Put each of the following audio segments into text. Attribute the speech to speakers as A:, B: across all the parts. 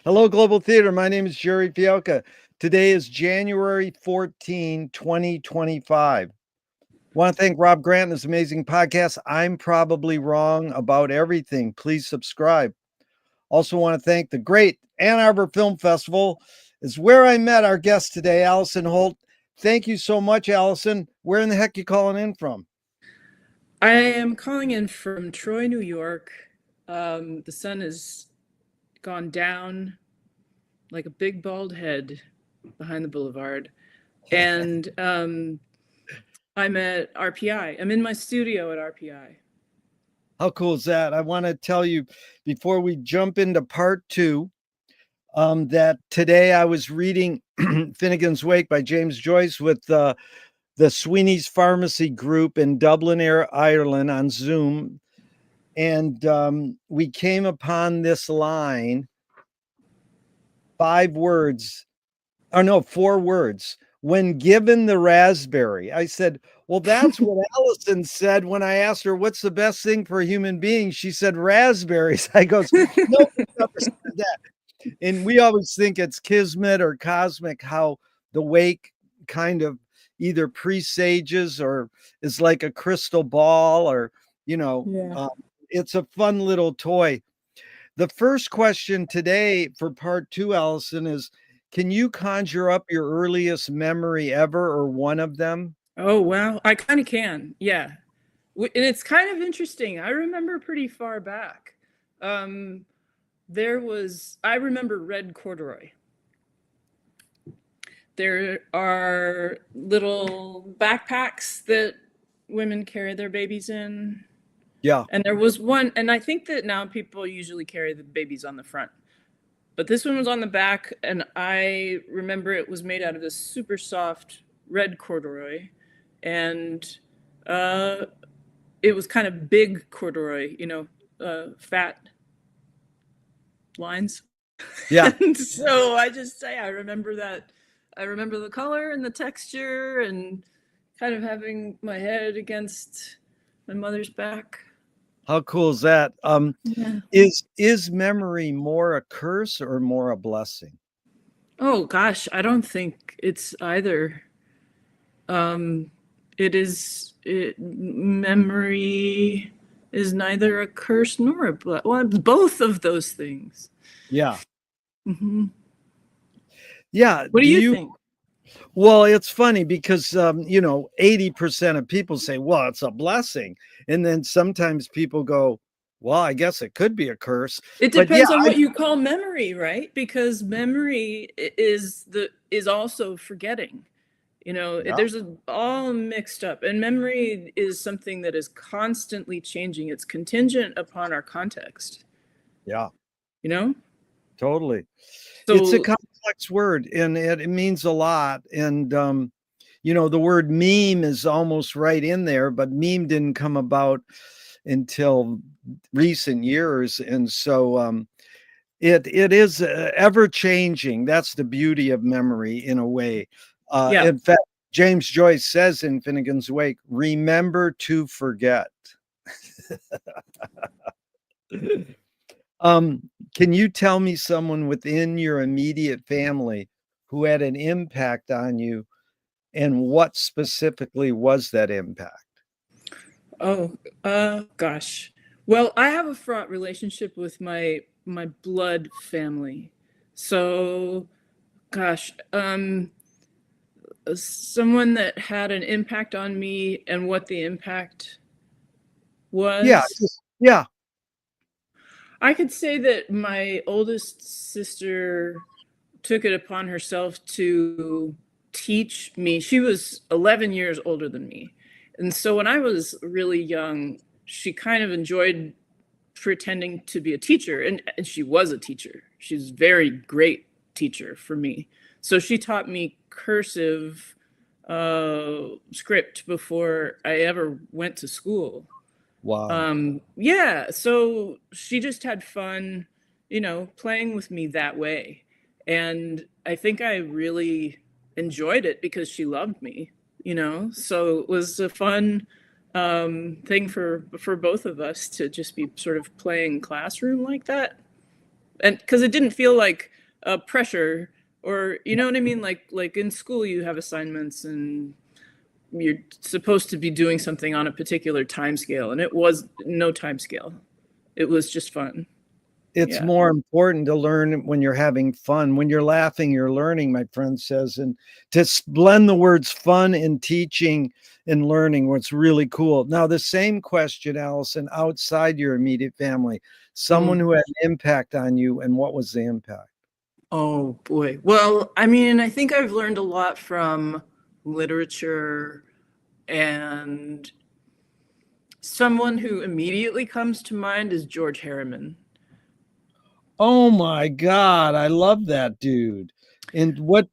A: Hello, Global Theater. My name is Gerry Fialka. Today is January 14, 2025. Want to thank Rob Grant and his amazing podcast. I'm probably wrong about everything. Please subscribe. Also want to thank the great Ann Arbor Film Festival. Is where I met our guest today, Allison Holt. Thank you so much, Allison. Where in the heck you calling in from?
B: I am calling in from Troy, New York. The sun has gone down like a big bald head behind the boulevard. And I'm at RPI. I'm in my studio at RPI.
A: How cool is that? I want to tell you before we jump into part two that today I was reading Finnegan's Wake by James Joyce with the Sweeney's Pharmacy Group in Dublin, Ireland on Zoom. And we came upon this line, 4 words. When given the raspberry. I said, well, that's what Allison said when I asked her, what's the best thing for a human being? She said, raspberries. I goes, no, never said that. And we always think it's kismet or cosmic, how the wake kind of either presages or is like a crystal ball or, it's a fun little toy. The first question today for part two, Allison, is can you conjure up your earliest memory ever or one of them?
B: Oh, wow. I kind of can. Yeah. And it's kind of interesting. I remember pretty far back. I remember red corduroy. There are little backpacks that women carry their babies in.
A: Yeah.
B: And there was one, and I think that now people usually carry the babies on the front. But this one was on the back, and I remember it was made out of this super soft red corduroy. And it was kind of big corduroy, fat lines.
A: Yeah.
B: And so I remember that. I remember the color and the texture and kind of having my head against my mother's back.
A: How cool is that?
B: Yeah.
A: Is memory more a curse or more a blessing?
B: Oh gosh, I don't think it's either. Memory is neither a curse nor a blessing. Well, both of those things.
A: Yeah.
B: Mm-hmm.
A: Yeah.
B: What do you think?
A: Well, it's funny because 80% of people say, well, it's a blessing. And then sometimes people go, well, I guess it could be a curse.
B: It depends on what you call memory, right? Because memory is also forgetting. There's all mixed up. And memory is something that is constantly changing. It's contingent upon our context.
A: Yeah.
B: So,
A: Totally. It's a complex word and it means a lot. And, the word meme is almost right in there, but meme didn't come about until recent years. And so it is ever changing. That's the beauty of memory in a way. In fact, James Joyce says in Finnegan's Wake, remember to forget. Can you tell me someone within your immediate family who had an impact on you, and what specifically was that impact?
B: Oh, gosh. Well, I have a fraught relationship with my blood family. So, gosh, someone that had an impact on me and what the impact was.
A: Yeah.
B: I could say that my oldest sister took it upon herself to teach me. She was 11 years older than me. And so when I was really young, she kind of enjoyed pretending to be a teacher. And she was a teacher. She's a very great teacher for me. So she taught me cursive script before I ever went to school.
A: Wow.
B: Yeah, so she just had fun, playing with me that way. And I think I really enjoyed it because she loved me, so it was a fun thing for both of us to just be sort of playing classroom like that. And because it didn't feel like pressure, or you know what I mean? Like in school, you have assignments and you're supposed to be doing something on a particular time scale, and it was no time scale. It was just fun.
A: It's more important to learn when you're having fun. When you're laughing, you're learning, my friend says. And to blend the words fun and teaching and learning, what's really cool. Now, the same question, Allison, outside your immediate family, someone who had an impact on you, and what was the impact?
B: Oh boy. Well, I mean, I think I've learned a lot from literature, and someone who immediately comes to mind is George Harriman.
A: Oh my God, I love that dude. And what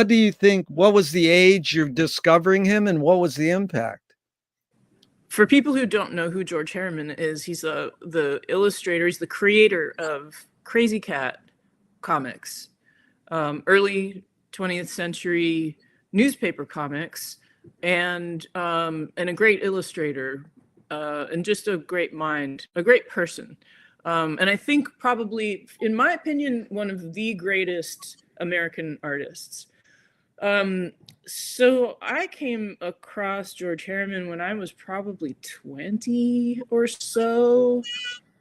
A: do you think? What was the age you're discovering him, and what was the impact?
B: For people who don't know who George Harriman is, he's the illustrator, he's the creator of Crazy Cat comics, early 20th century newspaper comics, and a great illustrator, and just a great mind, a great person. And I think probably, in my opinion, one of the greatest American artists. So I came across George Harriman when I was probably 20 or so.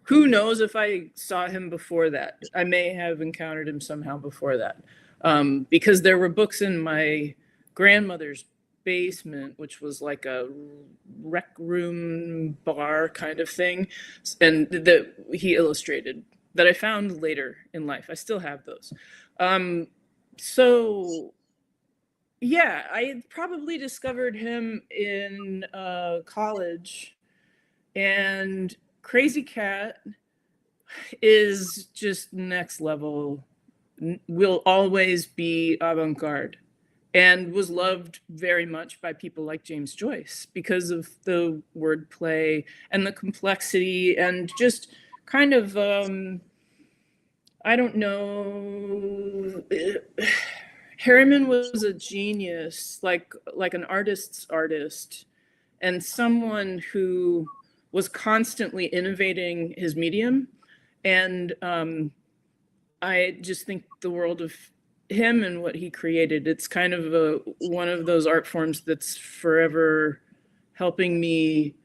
B: Who knows if I saw him before that? I may have encountered him somehow before that, because there were books in my grandmother's basement, which was like a rec room bar kind of thing, and that he illustrated, that I found later in life. I still have those. So yeah, I probably discovered him in college, and Crazy Cat is just next level, will always be avant-garde, and was loved very much by people like James Joyce because of the wordplay and the complexity, and just kind of, I don't know, Harriman was a genius, like an artist's artist, and someone who was constantly innovating his medium. And I just think the world of him and what he created. It's kind of one of those art forms that's forever helping me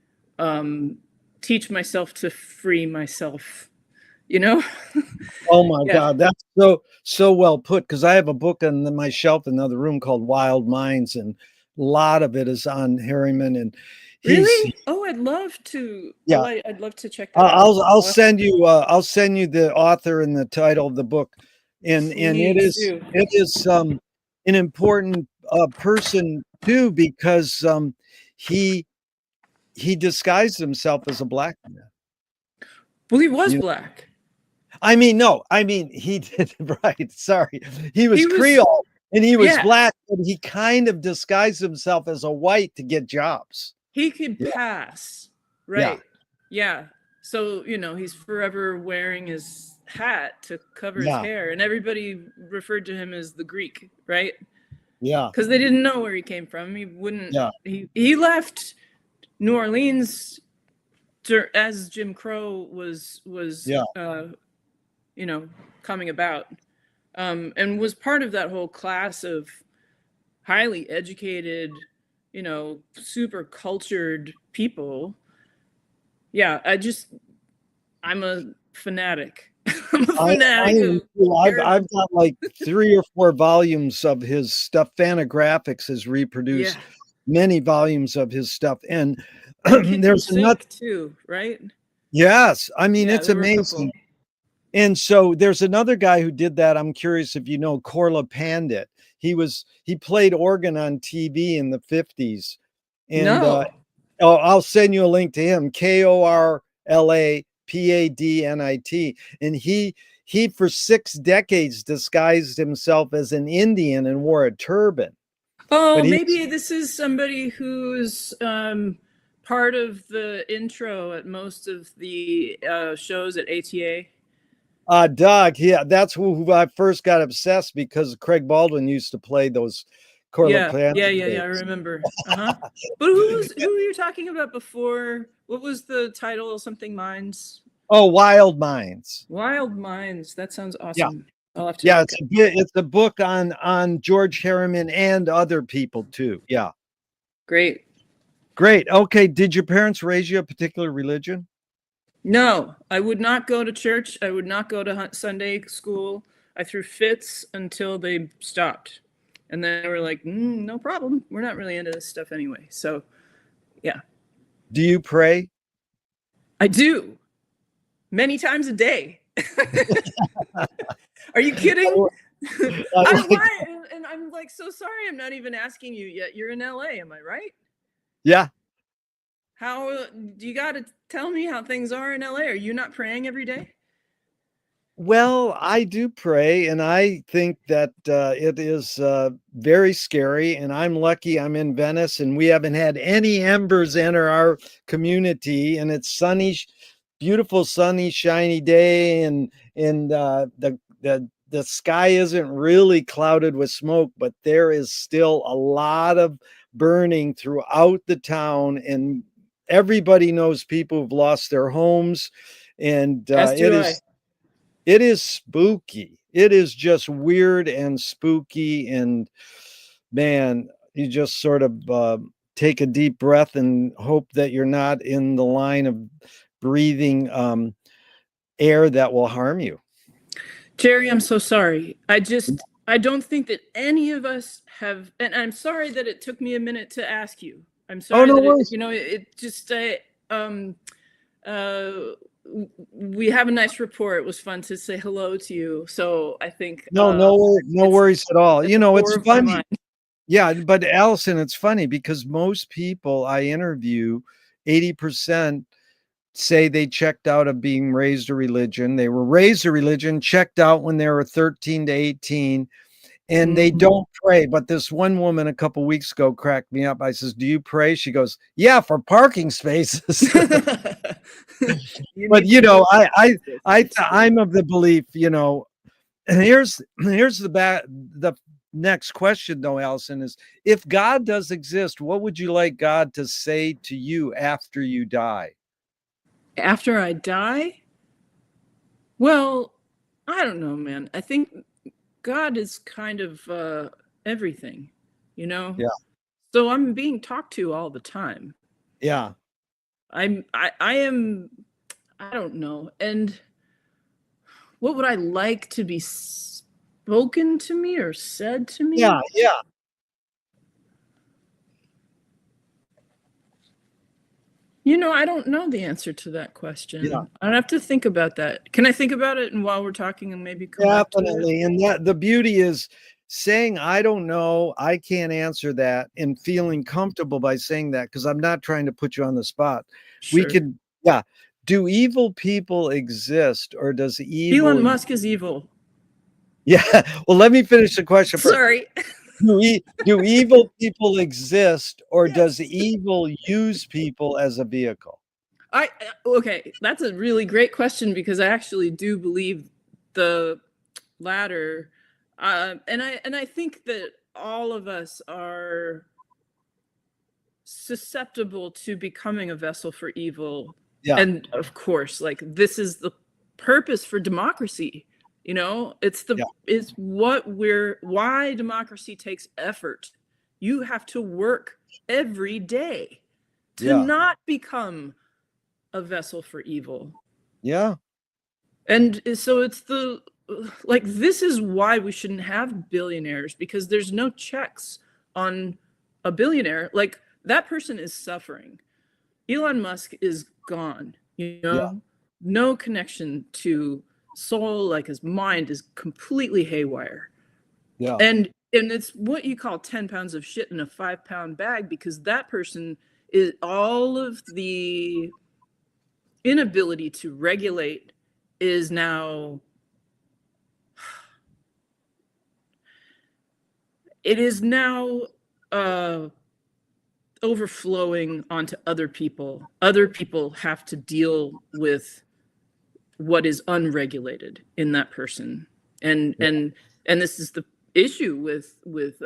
B: teach myself to free myself, you know?
A: Oh my
B: Yeah.
A: God, that's so well put, because I have a book on my shelf in another room called Wild Minds, and a lot of it is on Harriman, and
B: Really? Oh, I'd love to.
A: Yeah.
B: Oh, I'd love to check that out.
A: I'll send you the author and the title of the book, and
B: Please do.
A: it is an important person too, because he disguised himself as a black man.
B: Well, he was black.
A: I mean, no, I mean, he did, right. Sorry. He was Creole and he was black, and he kind of disguised himself as a white to get jobs.
B: He could pass, right? Yeah. So, you know, he's forever wearing his hat to cover his hair, and everybody referred to him as the Greek, right?
A: Yeah.
B: Because they didn't know where he came from. He wouldn't, he left New Orleans as Jim Crow was you know, coming about, and was part of that whole class of highly educated, you know, super cultured people. Yeah, I'm a fanatic. I'm a fanatic.
A: I've got like 3 or 4 volumes of his stuff. Fantagraphics has reproduced many volumes of his stuff, and there's another
B: too, right?
A: Yes, I mean, it's amazing. And so there's another guy who did that. I'm curious if you know Korla Pandit. He played organ on TV in the 50s. And I'll send you a link to him. Korla Padnit. And he for 6 decades disguised himself as an Indian and wore a turban.
B: Oh, maybe this is somebody who's part of the intro at most of the shows at ATA.
A: Doug, that's who I first got obsessed, because Craig Baldwin used to play those
B: Yeah, I remember. But who were you talking about before? What was the title? Something Minds?
A: Oh, Wild Minds.
B: Wild Minds. That sounds awesome. I'll have to
A: Yeah,
B: look at it.
A: it's a book on George Harriman and other people too. Yeah.
B: Great.
A: Great. Okay. Did your parents raise you a particular religion?
B: No, I would not go to church. I would not go to Sunday school. I threw fits until they stopped. And then they were like, no problem. We're not really into this stuff anyway. So, yeah.
A: Do you pray?
B: I do. Many times a day. Are you kidding? Why? And I'm like, so sorry, I'm not even asking you yet. You're in LA, am I right?
A: Yeah.
B: How do you got to tell me how things are in LA? Are you not praying every day?
A: Well, I do pray, and I think that it is very scary. And I'm lucky I'm in Venice, and we haven't had any embers enter our community. And it's sunny, beautiful, sunny, shiny day, and the sky isn't really clouded with smoke, but there is still a lot of burning throughout the town, and everybody knows people who've lost their homes, and
B: As do I.
A: it is spooky. It is just weird and spooky. And man, you just sort of take a deep breath and hope that you're not in the line of breathing air that will harm you.
B: Gerry, I'm so sorry. I don't think that any of us have, and I'm sorry that it took me a minute to ask you. I'm sorry
A: no
B: that
A: worries.
B: it just, we have a nice rapport. It was fun to say hello to you. So I think
A: No worries at all. You know, it's funny.
B: Mind.
A: Yeah, but Allison, it's funny because most people I interview, 80% say they checked out of being raised a religion. They were raised a religion, checked out when they were 13 to 18, and they don't pray. But this one woman a couple weeks ago cracked me up. I says, "Do you pray?" She goes, "Yeah, for parking spaces." But you know, I'm of the belief, you know, and here's the next question though, Allison, is if God does exist, what would you like God to say to you after you die?
B: After I die? Well, I don't know, man. I think God is kind of everything, you know?
A: Yeah.
B: So I'm being talked to all the time.
A: Yeah.
B: I am, I don't know. And what would I like to be spoken to me or said to me?
A: Yeah. Yeah.
B: You know, I don't know the answer to that question.
A: Yeah.
B: I'd have to think about that. Can I think about it and while we're talking and maybe come back to it?
A: Definitely. And that the beauty is saying, I don't know, I can't answer that, and feeling comfortable by saying that, because I'm not trying to put you on the spot. We
B: Sure.
A: could, yeah. Do evil people exist, or does evil?
B: Elon Musk is evil.
A: Yeah. Well, let me finish the question first.
B: Sorry.
A: Do evil people exist, or does evil use people as a vehicle?
B: Okay, that's a really great question because I actually do believe the latter, and I think that all of us are susceptible to becoming a vessel for evil.
A: Yeah.
B: And of course, like this is the purpose for democracy. You know, it's why democracy takes effort. You have to work every day to not become a vessel for evil.
A: Yeah.
B: And so it's like, this is why we shouldn't have billionaires, because there's no checks on a billionaire. Like, that person is suffering. Elon Musk is gone, you know, no connection to soul. Like, his mind is completely haywire.
A: Yeah.
B: And it's what you call 10 pounds of shit in a 5-pound bag, because that person is all of the inability to regulate is now, it is now overflowing onto other people. Other people have to deal with what is unregulated in that person. And this is the issue with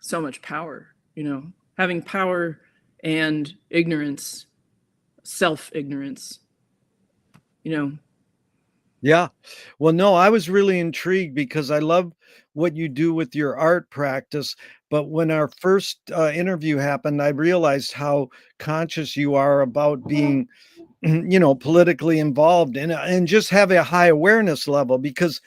B: so much power, you know, having power and ignorance, self-ignorance, you know.
A: Yeah. Well, no, I was really intrigued because I love what you do with your art practice. But when our first interview happened, I realized how conscious you are about being, politically involved and just have a high awareness level. Because,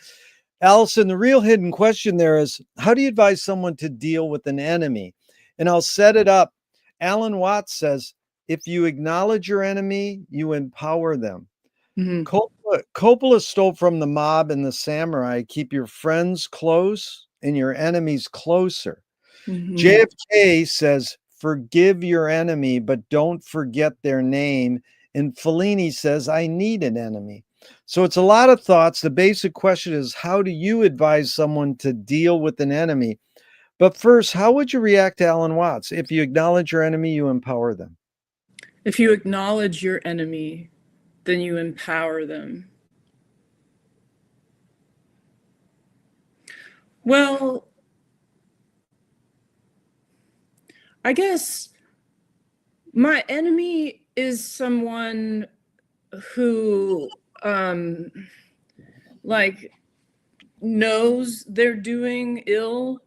A: Allison, the real hidden question there is, how do you advise someone to deal with an enemy? And I'll set it up. Alan Watts says, if you acknowledge your enemy, you empower them.
B: Hmm.
A: Coppola stole from the mob and the samurai. Keep your friends close and your enemies closer.
B: Hmm.
A: JFK says, forgive your enemy, but don't forget their name. And Fellini says, I need an enemy. So it's a lot of thoughts. The basic question is, how do you advise someone to deal with an enemy? But first, how would you react to Alan Watts? If you acknowledge your enemy, you empower them.
B: If you acknowledge your enemy, then you empower them. Well, I guess my enemy is someone who like knows they're doing ill,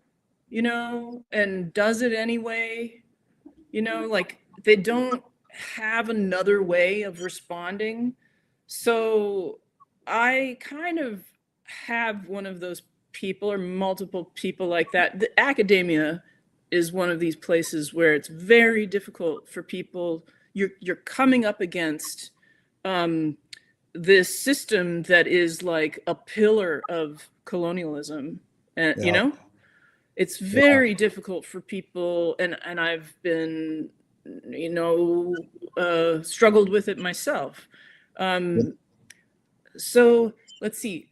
B: and does it anyway, like they don't have another way of responding. So I kind of have one of those people or multiple people like that. The academia is one of these places where it's very difficult for people. You're coming up against this system that is like a pillar of colonialism, and
A: Yeah.
B: it's
A: Yeah.
B: very difficult for people, and I've been struggled with it myself. um, so let's see.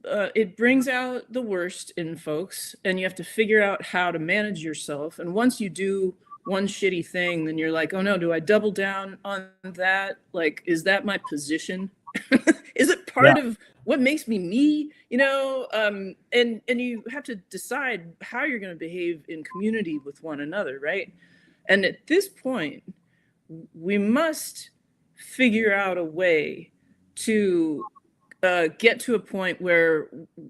B: It brings out the worst in folks, and you have to figure out how to manage yourself. And once you do one shitty thing, then you're like, oh no, do I double down on that? Like, is that my position? Is it
A: Yeah.
B: part of what makes me me? And you have to decide how you're going to behave in community with one another, right? And at this point, we must figure out a way to get to a point where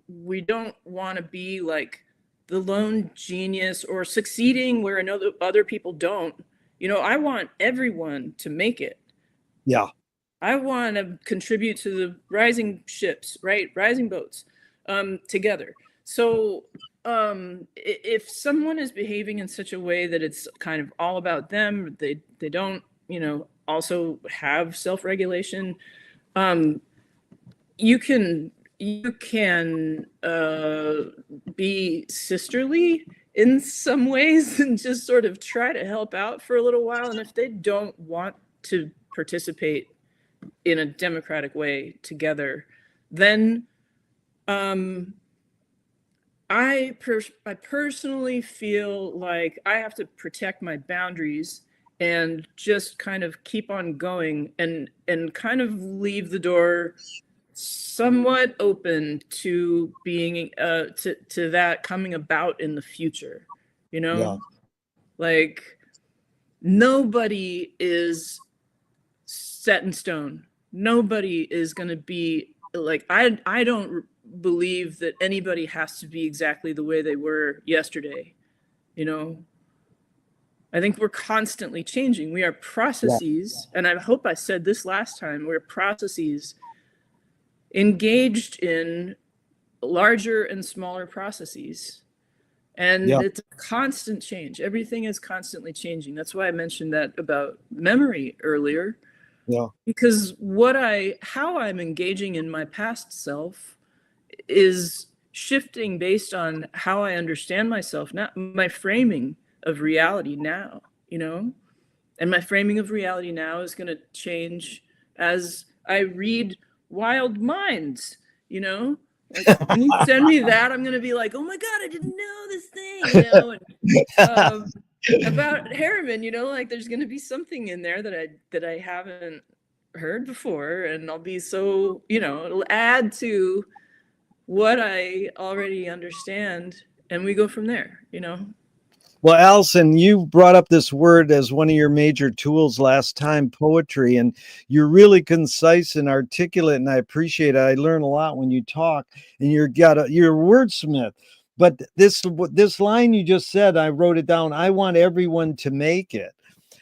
B: we don't want to be like the lone genius or succeeding where other people don't. I want everyone to make it.
A: Yeah.
B: I want to contribute to the rising ships, right? Rising boats, together. So if someone is behaving in such a way that it's kind of all about them, they don't, also have self-regulation. Um, you can be sisterly in some ways and just sort of try to help out for a little while. And if they don't want to participate in a democratic way together, then I personally feel like I have to protect my boundaries and just kind of keep on going, and kind of leave the door somewhat open to being to that coming about in the future. you
A: Yeah.
B: know like, nobody is set in stone. Nobody is going to be like, I don't believe that anybody has to be exactly the way they were yesterday. you know I think we're constantly changing. We are
A: Yeah.
B: processes, and I hope I said this last time, we're processes engaged in larger and smaller processes. And
A: Yeah.
B: it's a constant change. Everything is constantly changing. That's why I mentioned that about memory earlier,
A: Yeah.
B: because how I'm engaging in my past self is shifting based on how I understand myself now, my framing of reality now, and my framing of reality now is going to change as I read Wild Minds. Like, when you send me that, I'm going to be like, oh my God, I didn't know this thing, and about Harriman, like there's going to be something in there that I haven't heard before, and I'll be so, it'll add to what I already understand, and we go from there.
A: Well, Allison, you brought up this word as one of your major tools last time, poetry, and you're really concise and articulate, and I appreciate it. I learn a lot when you talk, and you're a wordsmith. But this line you just said, I wrote it down. I want everyone to make it.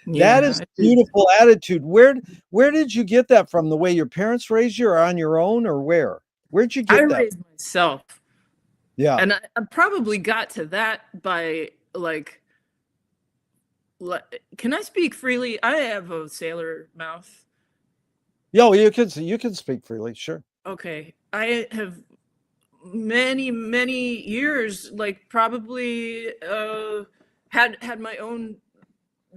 A: That
B: Yeah,
A: is
B: I did.
A: beautiful attitude. Where did you get that from? The way your parents raised you, or on your own, or where? Where'd you
B: I
A: get that?
B: raised myself,
A: Yeah.
B: and I probably got to that by like, can I speak freely? I have a sailor mouth.
A: Yo, you can speak freely, sure.
B: Okay, I have many years, like probably had my own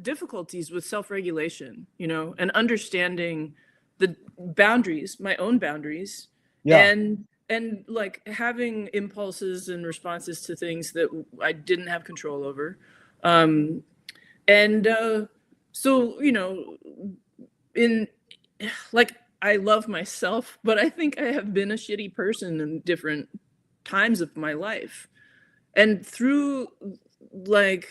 B: difficulties with self-regulation, and understanding the boundaries, my own boundaries,
A: Yeah.
B: and like having impulses and responses to things that I didn't have control over. Um, and so, in like, I love myself, but I think I have been a shitty person in different times of my life. And through like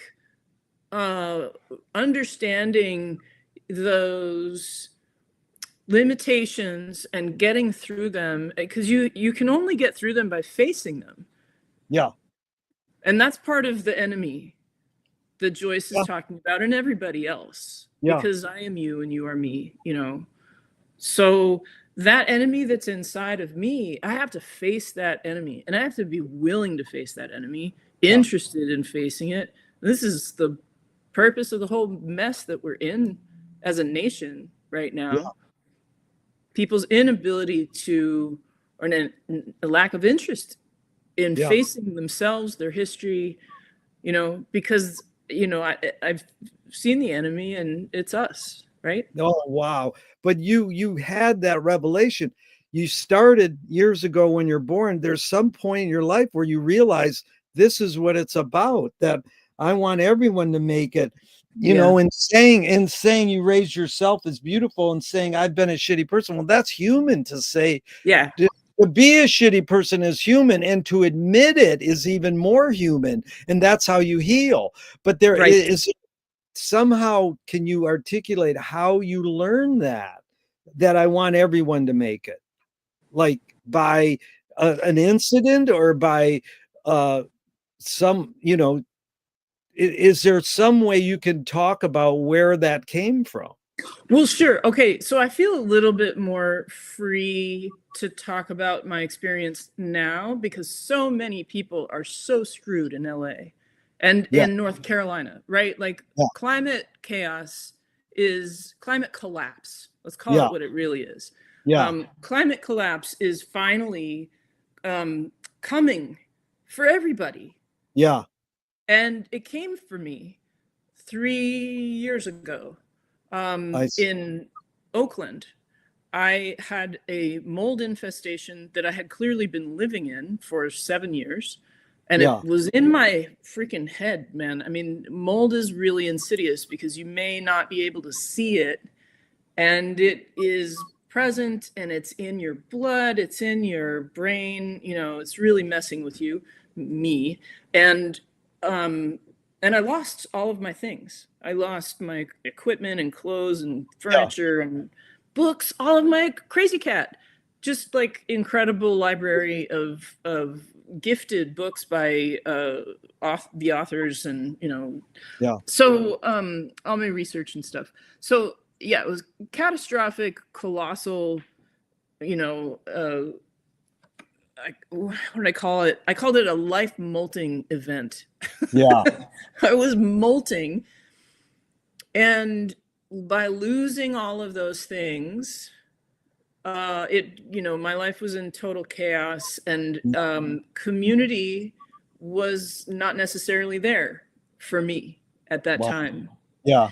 B: uh understanding those limitations and getting through them, because you can only get through them by facing them.
A: Yeah.
B: And that's part of the enemy that Joyce is
A: Yeah.
B: talking about, and everybody else,
A: Yeah.
B: because I am you and you are me. So that enemy that's inside of me, I have to face that enemy, and I have to be willing to face that enemy,
A: Yeah.
B: interested in facing it. This is the purpose of the whole mess that we're in as a nation right
A: Yeah.
B: now. People's inability to, or a lack of interest in
A: Yeah.
B: facing themselves, their history, because, I've seen the enemy, and it's us, right?
A: Oh, wow. But you had that revelation. You started years ago when you're born. There's some point in your life where you realize this is what it's about, that I want everyone to make it.
B: Yeah.
A: And saying you raised yourself is beautiful, and saying I've been a shitty person. Well, that's human to say.
B: Yeah.
A: To be a shitty person is human, and to admit it is even more human. And that's how you heal. But there
B: Right.
A: is somehow, can you articulate how you learn that I want everyone to make it, like by an incident, or by some, is there some way you can talk about where that came from?
B: Well, sure. Okay. So I feel a little bit more free to talk about my experience now, because so many people are so screwed in LA and
A: Yeah.
B: in North Carolina, right? Like,
A: Yeah.
B: climate chaos is climate collapse. Let's call
A: Yeah.
B: it what it really is.
A: Yeah.
B: Climate collapse is finally coming for everybody.
A: Yeah.
B: And it came for me 3 years ago.
A: I
B: In Oakland, I had a mold infestation that I had clearly been living in for 7 years. And
A: Yeah.
B: it was in my freaking head, man. I mean, mold is really insidious because you may not be able to see it. And it is present, and it's in your blood, it's in your brain, it's really messing with you, me. And and I lost all of my things. I lost my equipment and clothes and
A: Yeah.
B: furniture and books, all of my crazy cat. Just like incredible library of gifted books by the authors, and
A: Yeah.
B: so all my research and stuff. So yeah, it was catastrophic, colossal, you know, what did I call it? I called it a life molting event.
A: Yeah.
B: I was molting, and by losing all of those things, my life was in total chaos, and community was not necessarily there for me at that
A: Wow.
B: time.
A: Yeah.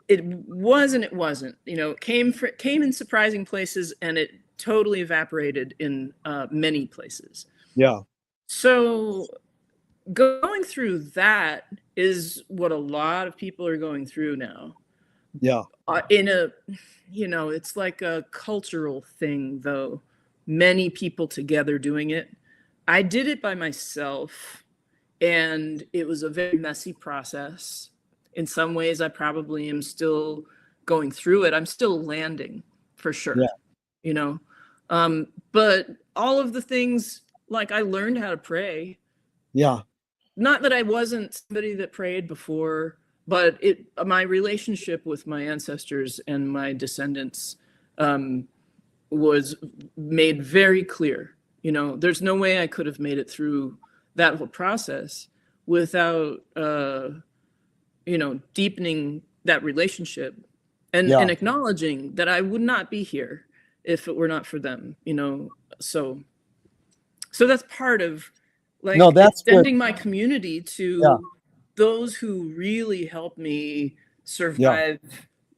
B: It was and it wasn't. It came in surprising places, and it totally evaporated in many places.
A: Yeah.
B: So going through that is what a lot of people are going through now.
A: Yeah.
B: It's like a cultural thing, though. Many people together doing it. I did it by myself And it was a very messy process. In some ways, I probably am still going through it. I'm still landing, for sure.
A: Yeah.
B: You know, but all of the things, like, I learned how to pray.
A: Yeah.
B: Not that I wasn't somebody that prayed before, but my relationship with my ancestors and my descendants was made very clear. You know, there's no way I could have made it through that whole process without you know, deepening that relationship and acknowledging that I would not be here if it were not for them, you know. So that's part of, like,
A: No, that's
B: extending
A: good.
B: my community to those who really helped me survive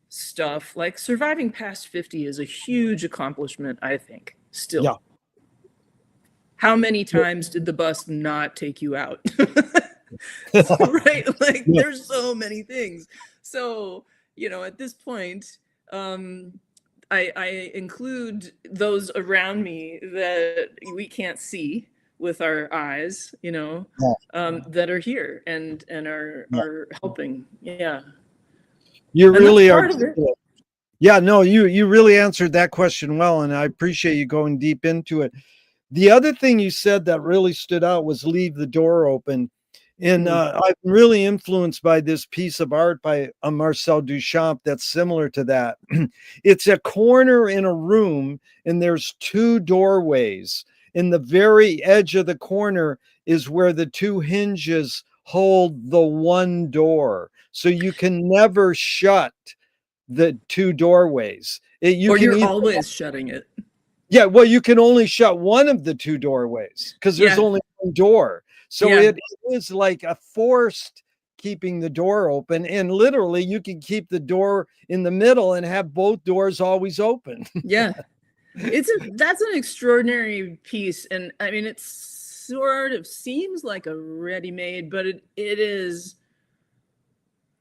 B: stuff. Like, surviving past 50 is a huge accomplishment, I think, still.
A: Yeah.
B: How many times did the bus not take you out? Right? Like, there's so many things. So, you know, at this point, I include those around me that we can't see with our eyes, you know, that are here and are helping. Yeah.
A: You
B: And
A: really
B: that's
A: are.
B: part of it.
A: Yeah, no, you really answered that question well, and I appreciate you going deep into it. The other thing you said that really stood out was leave the door open. And I'm really influenced by this piece of art by Marcel Duchamp that's similar to that. It's a corner in a room, and there's two doorways. In the very edge of the corner is where the two hinges hold the one door. So you can never shut the two doorways. You
B: Or
A: can
B: you're
A: either,
B: always shutting it.
A: yeah, well, you can only shut one of the two doorways because there's only one door. So it is like a forced keeping the door open. And literally, you can keep the door in the middle and have both doors always open.
B: Yeah. That's an extraordinary piece. And I mean, it sort of seems like a ready-made, but it is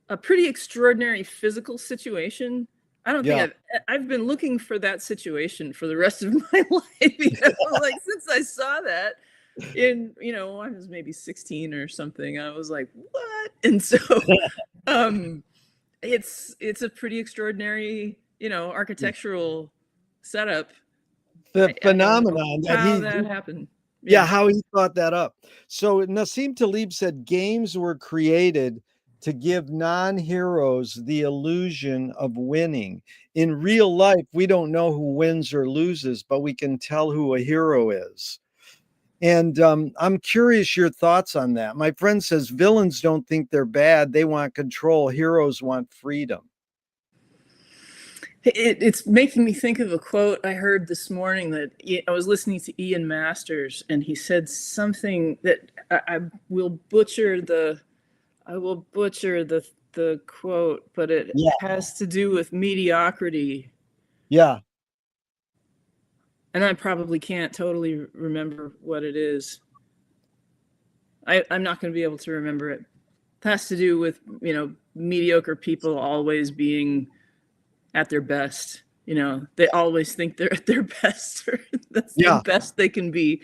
B: a pretty extraordinary physical situation. I don't think I've been looking for that situation for the rest of my life, you know, like, since I saw that in, you know, I was maybe 16 or something. I was like, what? And so it's a pretty extraordinary, you know, architectural setup.
A: The phenomenon that
B: how that happened.
A: how he thought that up. So Nassim Taleb said games were created to give non-heroes the illusion of winning. In real life, we don't know who wins or loses, but we can tell who a hero is. And I'm curious your thoughts on that. My friend says villains don't think they're bad. They want control. Heroes want freedom.
B: It's making me think of a quote I heard this morning that I was listening to Ian Masters, and he said something that I will butcher the quote, but it has to do with mediocrity.
A: Yeah.
B: And I probably can't totally remember what it is. I'm not going to be able to remember it. It has to do with, you know, mediocre people always being at their best. You know, they always think they're at their best. That's the best they can be.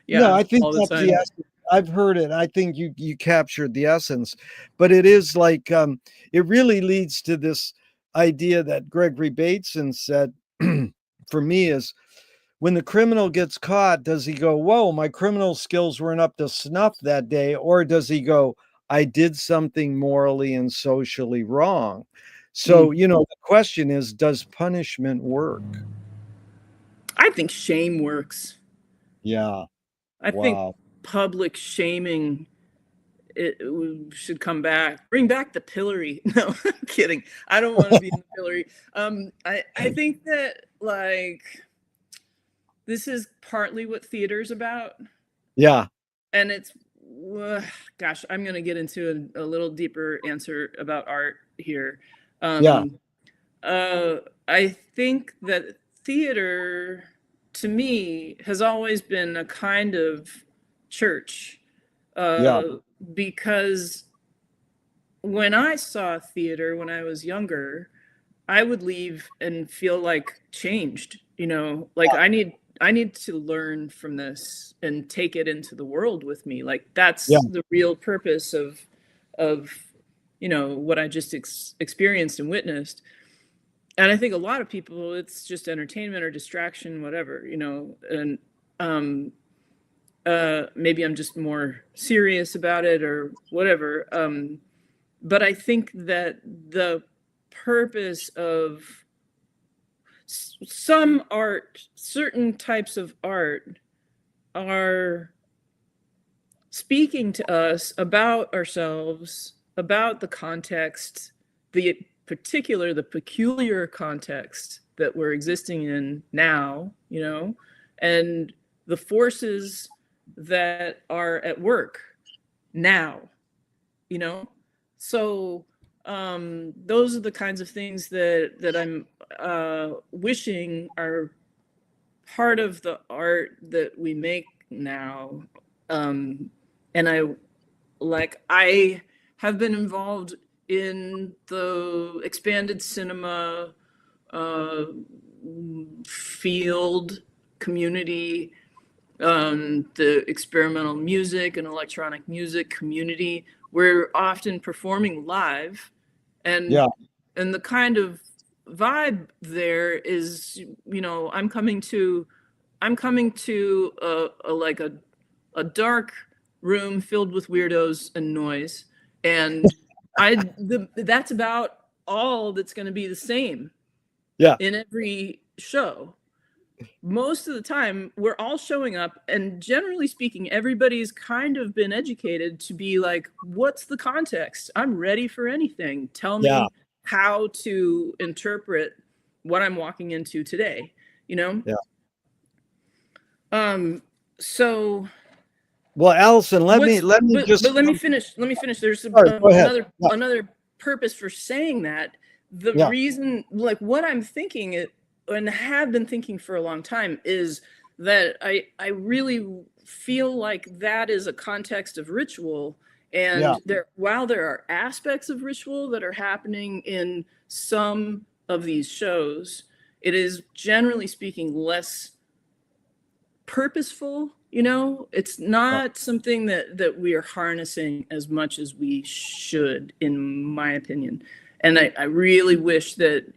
B: Yeah,
A: no, I think
B: all the
A: that's
B: time.
A: the essence. I've heard it. I think you captured the essence, but it is like it really leads to this idea that Gregory Bateson said for me is when the criminal gets caught, does he go, whoa, my criminal skills weren't up to snuff that day? Or does he go, I did something morally and socially wrong? So, you know, the question is, does punishment work?
B: I think shame works.
A: Yeah.
B: I think public shaming, it should come back. Bring back the pillory. No, I'm kidding. I don't want to be in the pillory. I think that, like, this is partly what theater's about.
A: Yeah.
B: And it's, gosh, I'm going to get into a little deeper answer about art here. I think that theater, to me, has always been a kind of church. Because when I saw theater when I was younger, I would leave and feel like changed, you know, like I need need to learn from this and take it into the world with me. Like that's the real purpose of what I just experienced and witnessed. And I think a lot of people, it's just entertainment or distraction, whatever, and maybe I'm just more serious about it or whatever. But I think that the purpose of some art, certain types of art, are speaking to us about ourselves, about the context, the peculiar context that we're existing in now, and the forces that are at work now, so those are the kinds of things that I'm wishing are part of the art that we make now. And I have been involved in the expanded cinema field community, the experimental music and electronic music community. We're often performing live, and the kind of vibe there is, I'm coming to a dark room filled with weirdos and noise, and that's about all that's going to be the same in every show. Most of the time we're all showing up, and generally speaking, everybody's kind of been educated to be like, what's the context? I'm ready for anything. Tell me how to interpret what I'm walking into today, so
A: well, Allison, let me
B: finish. There's another purpose for saying that. The reason, like what I'm thinking and have been thinking for a long time, is that I really feel like that is a context of ritual, and while there are aspects of ritual that are happening in some of these shows, it is generally speaking less purposeful. It's not something that we are harnessing as much as we should, in my opinion. And I really wish that,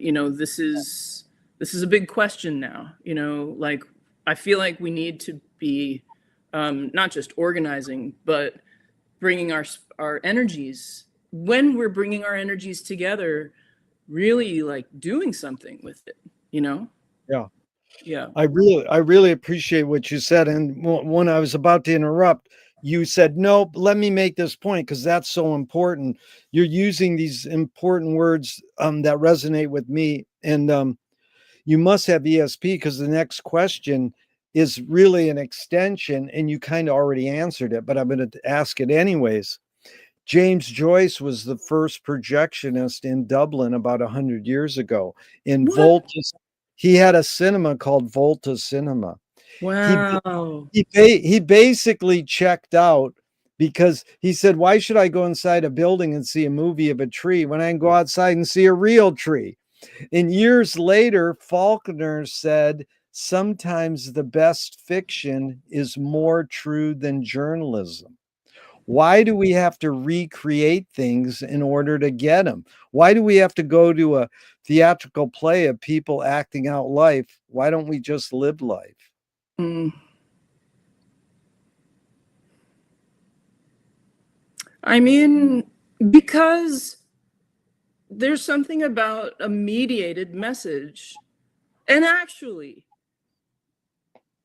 B: this is a big question now, like I feel like we need to be not just organizing, but bringing our energies, when we're bringing our energies together, really like doing something with it, Yeah.
A: I really appreciate what you said. And when I was about to interrupt, you said, no, let me make this point because that's so important. You're using these important words that resonate with me. And you must have ESP, because the next question is really an extension, and you kind of already answered it, but I'm going to ask it anyways. James Joyce was the first projectionist in Dublin about 100 years ago. In Volta, he had a cinema called Volta Cinema.
B: Wow.
A: He basically checked out because he said, why should I go inside a building and see a movie of a tree when I can go outside and see a real tree? And years later, Faulkner said, sometimes the best fiction is more true than journalism. Why do we have to recreate things in order to get them? Why do we have to go to a theatrical play of people acting out life? Why don't we just live life?
B: I mean, because there's something about a mediated message. And actually,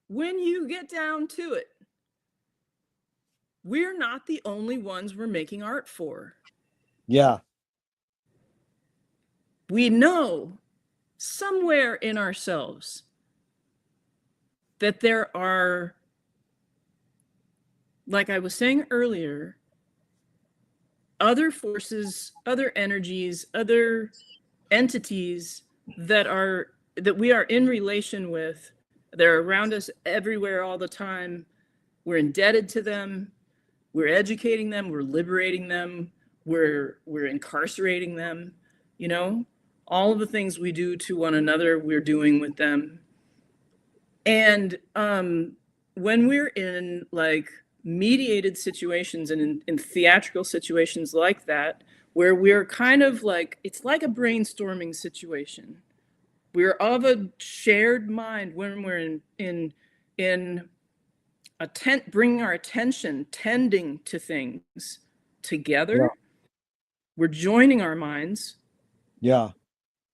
B: when you get down to it, we're not the only ones we're making art for.
A: Yeah.
B: We know somewhere in ourselves that there are, like I was saying earlier, other forces, other energies, other entities that we are in relation with. They're around us everywhere all the time. We're indebted to them. We're educating them. We're liberating them. We're incarcerating them. All of the things we do to one another, we're doing with them. And when we're in like mediated situations and in theatrical situations like that, where we're kind of like, it's like a brainstorming situation. We're of a shared mind when we're in bringing our attention, tending to things together.
A: Yeah.
B: We're joining our minds
A: Yeah.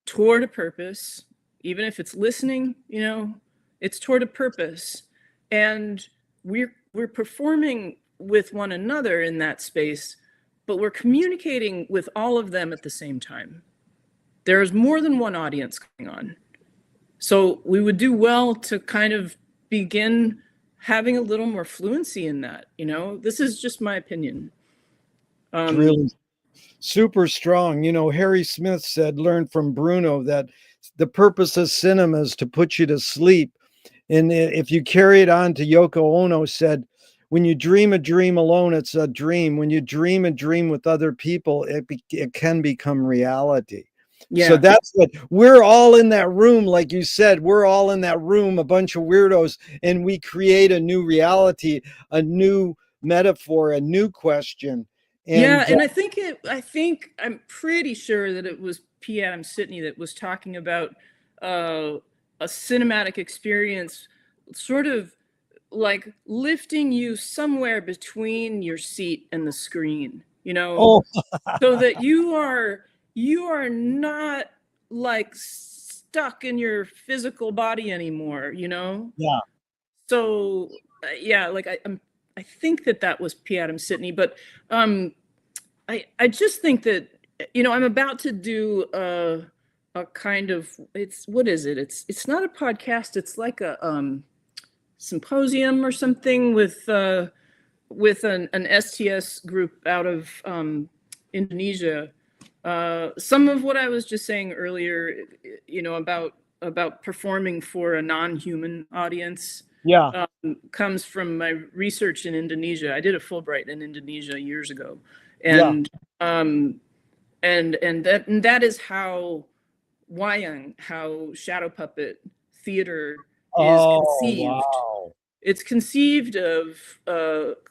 B: toward a purpose, even if it's listening, you know, it's toward a purpose. And we're performing with one another in that space, but we're communicating with all of them at the same time. There's more than one audience going on. So we would do well to kind of begin having a little more fluency in that, you know. This is just my opinion.
A: It's really super strong. You know, Harry Smith said, learn from Bruno that the purpose of cinema is to put you to sleep. And if you carry it on to Yoko Ono said, when you dream a dream alone, it's a dream. When you dream a dream with other people, it can become reality.
B: Yeah.
A: So that's what we're all in that room. Like you said, we're all in that room, a bunch of weirdos, and we create a new reality, a new metaphor, a new question.
B: And I think I'm pretty sure that it was P. Adam Sidney that was talking about a cinematic experience, sort of like lifting you somewhere between your seat and the screen, you know, so that you are not like stuck in your physical body anymore, you know?
A: Yeah.
B: So yeah, like I think that was P. Adam Sidney, but I just think that, you know, I'm about to do a kind of, what is it? It's not a podcast. It's like a symposium or something with an STS group out of Indonesia. Some of what I was just saying earlier, you know, about performing for a non-human audience.
A: Yeah.
B: Comes from my research in Indonesia. I did a Fulbright in Indonesia years ago, and that is how wayang, how shadow puppet theater is conceived.
A: Wow.
B: It's conceived of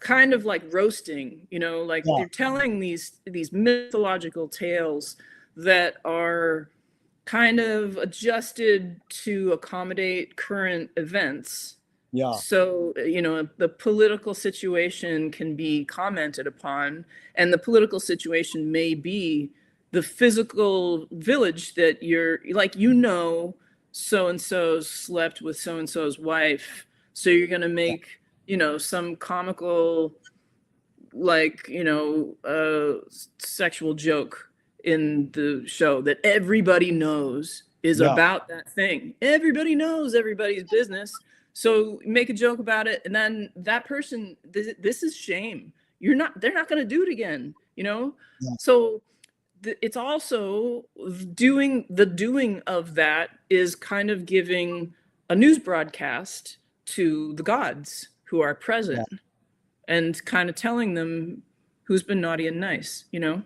B: kind of like roasting, you know, like they're telling these mythological tales that are kind of adjusted to accommodate current events.
A: Yeah.
B: So, you know, the political situation can be commented upon, and the political situation may be the physical village that you're like, you know, so-and-so slept with so-and-so's wife. So you're going to make, you know, some comical, like, you know, sexual joke in the show that everybody knows is about that thing. Everybody knows everybody's business. So make a joke about it, and then that person, this is shame. They're not going to do it again, you know? Yeah. So it's also doing of that is kind of giving a news broadcast to the gods who are present and kind of telling them who's been naughty and nice, you know?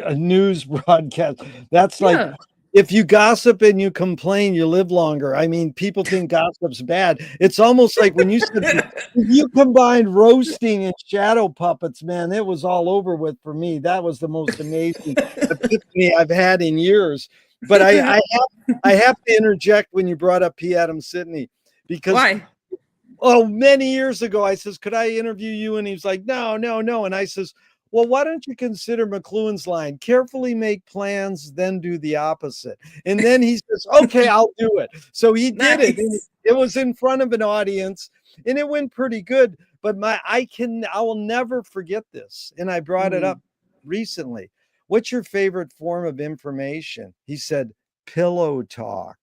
A: A news broadcast. That's like, if you gossip and you complain, you live longer. I mean, people think gossip's bad. It's almost like when you said you combined roasting and shadow puppets, man, it was all over with for me. That was the most amazing epiphany I've had in years. But I have to interject when you brought up P. Adam Sidney, because
B: why?
A: Oh, many years ago, I says, could I interview you? And he's like, no. And I says, well, why don't you consider McLuhan's line? Carefully make plans, then do the opposite. And then he says, okay, I'll do it. So he did it. And it was in front of an audience, and it went pretty good. But I will never forget this. And I brought it up recently. What's your favorite form of information? He said, pillow talk.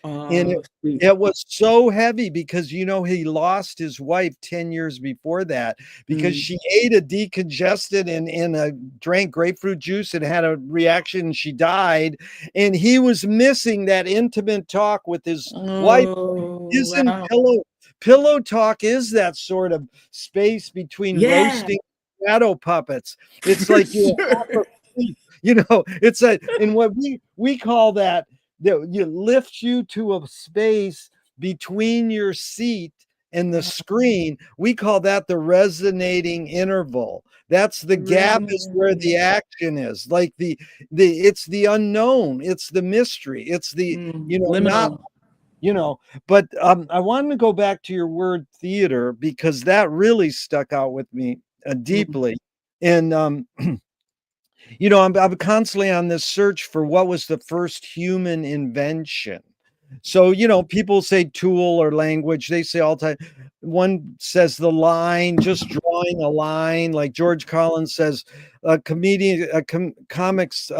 A: And it was so heavy because, you know, he lost his wife 10 years before that because she ate a decongestant and drank grapefruit juice and had a reaction, and she died. And he was missing that intimate talk with his wife. Isn't pillow talk is that sort of space between roasting shadow puppets. It's like you know, it's and what we call that. That you lift you to a space between your seat and the screen. We call that the resonating interval. That's the gap is where the action is. Like it's the unknown, it's the mystery, it's the not but I wanted to go back to your word theater, because that really stuck out with me deeply. And I'm constantly on this search for what was the first human invention. So, people say tool or language. They say all the time. One says the line, just drawing a line. Like George Collins says, a comedian, comics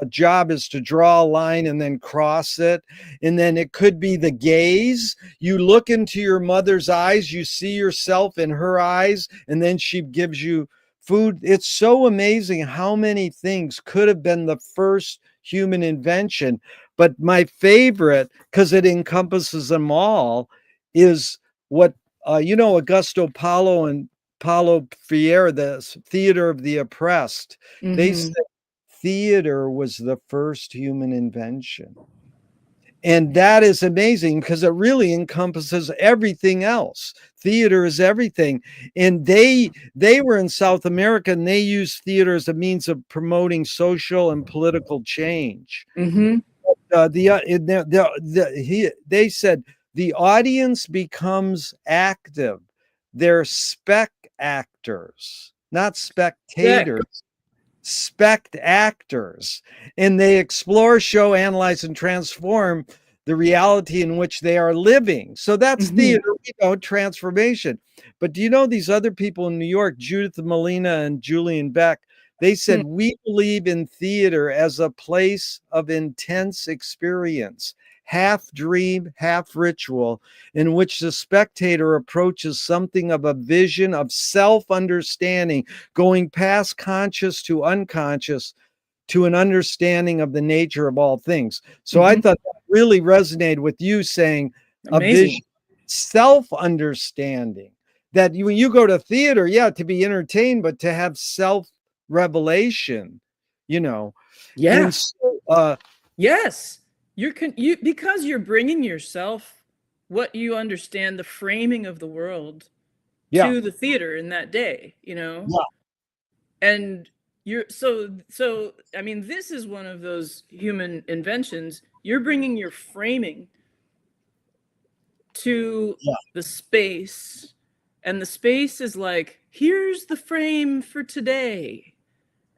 A: job is to draw a line and then cross it. And then it could be the gaze. You look into your mother's eyes, you see yourself in her eyes, and then she gives you food. It's so amazing how many things could have been the first human invention. But my favorite, because it encompasses them all, is what, Augusto Paulo and Paulo Freire, the theater of the oppressed. They said theater was the first human invention. And that is amazing, because it really encompasses everything else. Theater is everything. And they were in South America, and they used theater as a means of promoting social and political change. They said the audience becomes active. They're spec actors, not spectators. Spect actors, and they explore, show, analyze, and transform the reality in which they are living. So that's theater, transformation. But do you know these other people in New York, Judith Molina and Julian Beck, they said, we believe in theater as a place of intense experience, half dream, half ritual, in which the spectator approaches something of a vision of self-understanding, going past conscious to unconscious, to an understanding of the nature of all things. So I thought that really resonated with you saying a vision, self-understanding, that when you go to theater, to be entertained, but to have self-revelation, And so,
B: yes. Because you're bringing yourself, what you understand, the framing of the world to the theater in that day, and I mean, this is one of those human inventions. You're bringing your framing to the space, and the space is like, here's the frame for today,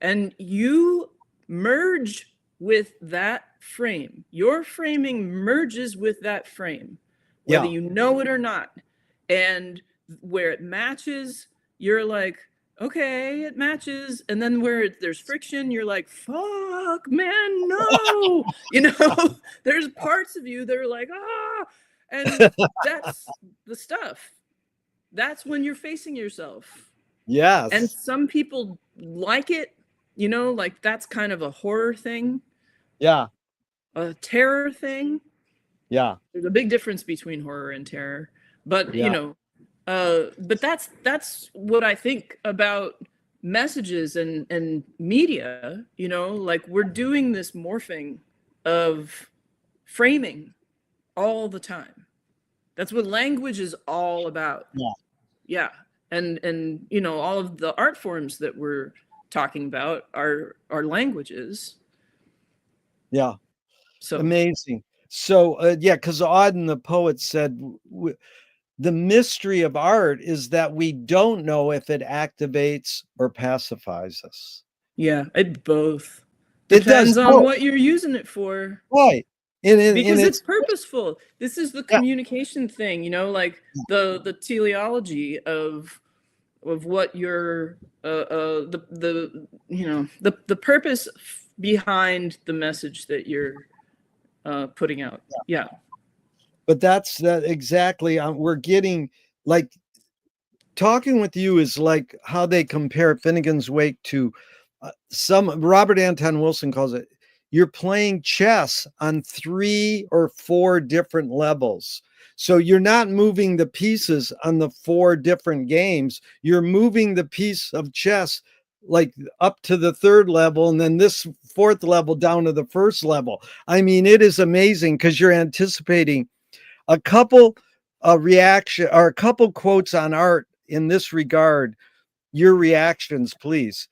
B: and you merge with that frame. Your framing merges with that frame, whether you know it or not. And where it matches, you're like, okay, it matches. And then where there's friction, you're like, fuck, man, no. There's parts of you that are like, and that's the stuff. That's when you're facing yourself.
A: Yes.
B: And some people like it, like that's kind of a horror thing. A terror thing. There's a big difference between horror and terror. But but that's what I think about messages and media, like we're doing this morphing of framing all the time. That's what language is all about. And all of the art forms that we're talking about are languages. So
A: amazing. So because Auden the poet said, the mystery of art is that we don't know if it activates or pacifies us.
B: It both depends on what you're using it for,
A: right?
B: Because it's purposeful. This is the communication thing, like the teleology of what your the purpose behind the message that you're putting out.
A: But that's that exactly. We're getting, like, talking with you is like how they compare Finnegan's Wake to Robert Anton Wilson calls it, you're playing chess on 3 or 4 different levels. So you're not moving the pieces on the 4 different games. You're moving the piece of chess like up to the 3rd level, and then this 4th level down to the 1st level. I mean, it is amazing because you're anticipating a couple reaction or a couple quotes on art in this regard. Your reactions, please.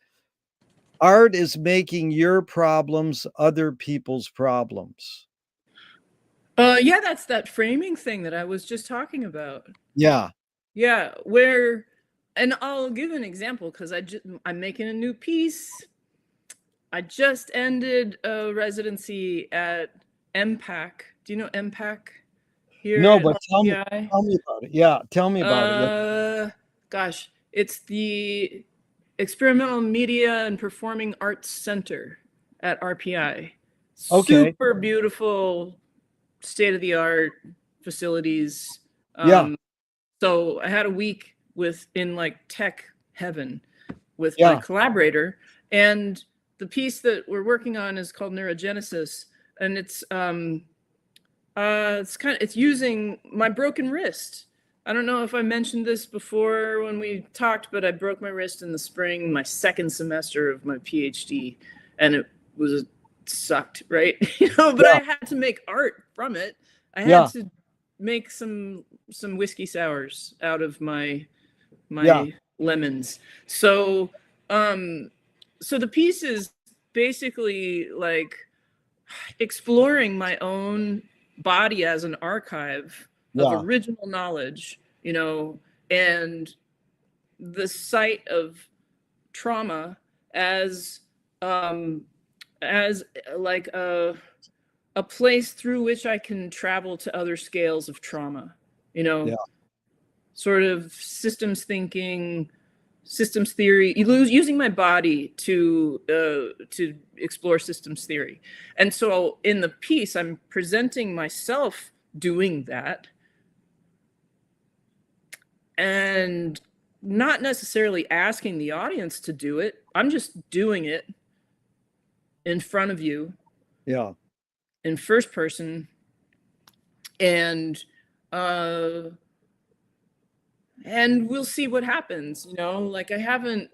A: Art is making your problems other people's problems.
B: Yeah, that's that framing thing that I was just talking about.
A: Yeah.
B: Yeah, where, and I'll give an example because I'm making a new piece. I just ended a residency at MPAC. Do you know MPAC here
A: No,
B: at
A: but tell me
B: RPI?
A: about it. Yeah, tell me about it.
B: Gosh, it's the Experimental Media and Performing Arts Center at RPI.
A: Okay.
B: Super beautiful, state-of-the-art facilities.
A: Yeah.
B: So I had a week in like tech heaven with my
A: Yeah.
B: collaborator, and the piece that we're working on is called Neurogenesis, and it's using my broken wrist. I don't know if I mentioned this before when we talked, but I broke my wrist in the spring, my second semester of my PhD, and it sucked, right? But
A: Yeah.
B: I had to make art from it. I had
A: Yeah.
B: to make some whiskey sours out of my
A: Yeah.
B: lemons. So the piece is basically like exploring my own body as an archive of
A: Yeah.
B: original knowledge, and the site of trauma as like a place through which I can travel to other scales of trauma,
A: Yeah.
B: sort of systems thinking, systems theory, using my body to explore systems theory. And so in the piece, I'm presenting myself doing that and not necessarily asking the audience to do it. I'm just doing it in front of you.
A: Yeah.
B: In first person. And we'll see what happens, like I haven't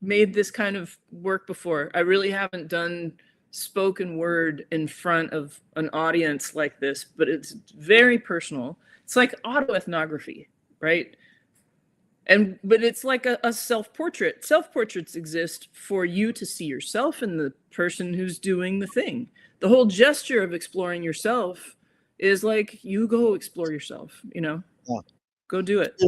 B: made this kind of work before. I really haven't done spoken word in front of an audience like this, but it's very personal. It's like autoethnography, right? But it's like a self-portrait. Self-portraits exist for you to see yourself in the person who's doing the thing. The whole gesture of exploring yourself is like, you go explore yourself,
A: Yeah.
B: Go do it.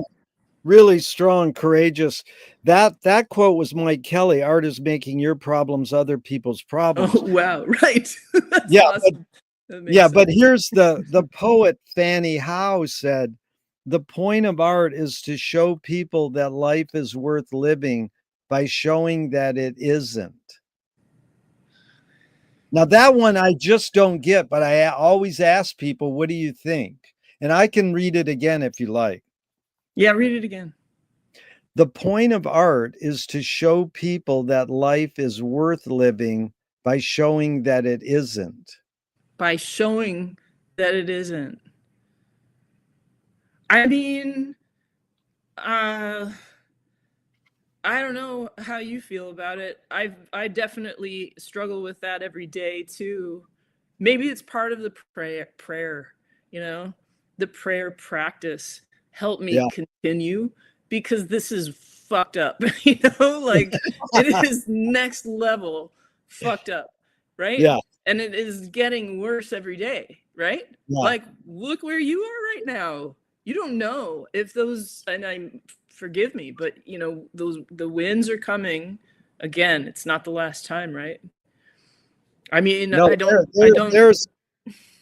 A: Really strong, courageous. That quote was Mike Kelly. Art is making your problems other people's problems.
B: Oh, wow. Right. That's
A: Yeah.
B: awesome.
A: But here's the poet Fanny Howe said, the point of art is to show people that life is worth living by showing that it isn't. Now that one I just don't get, but I always ask people, what do you think? And I can read it again if you like.
B: Yeah, read it again.
A: The point of art is to show people that life is worth living by showing that it isn't.
B: By showing that it isn't. I mean, I don't know how you feel about it. I definitely struggle with that every day too. Maybe it's part of the prayer, the prayer practice. Help me continue, because this is fucked up, like it is next level fucked up, right?
A: Yeah.
B: And it is getting worse every day, right?
A: Yeah.
B: Like, look where you are right now. You don't know if those, and forgive me, but the winds are coming again. It's not the last time, right? I mean,
A: no,
B: I don't.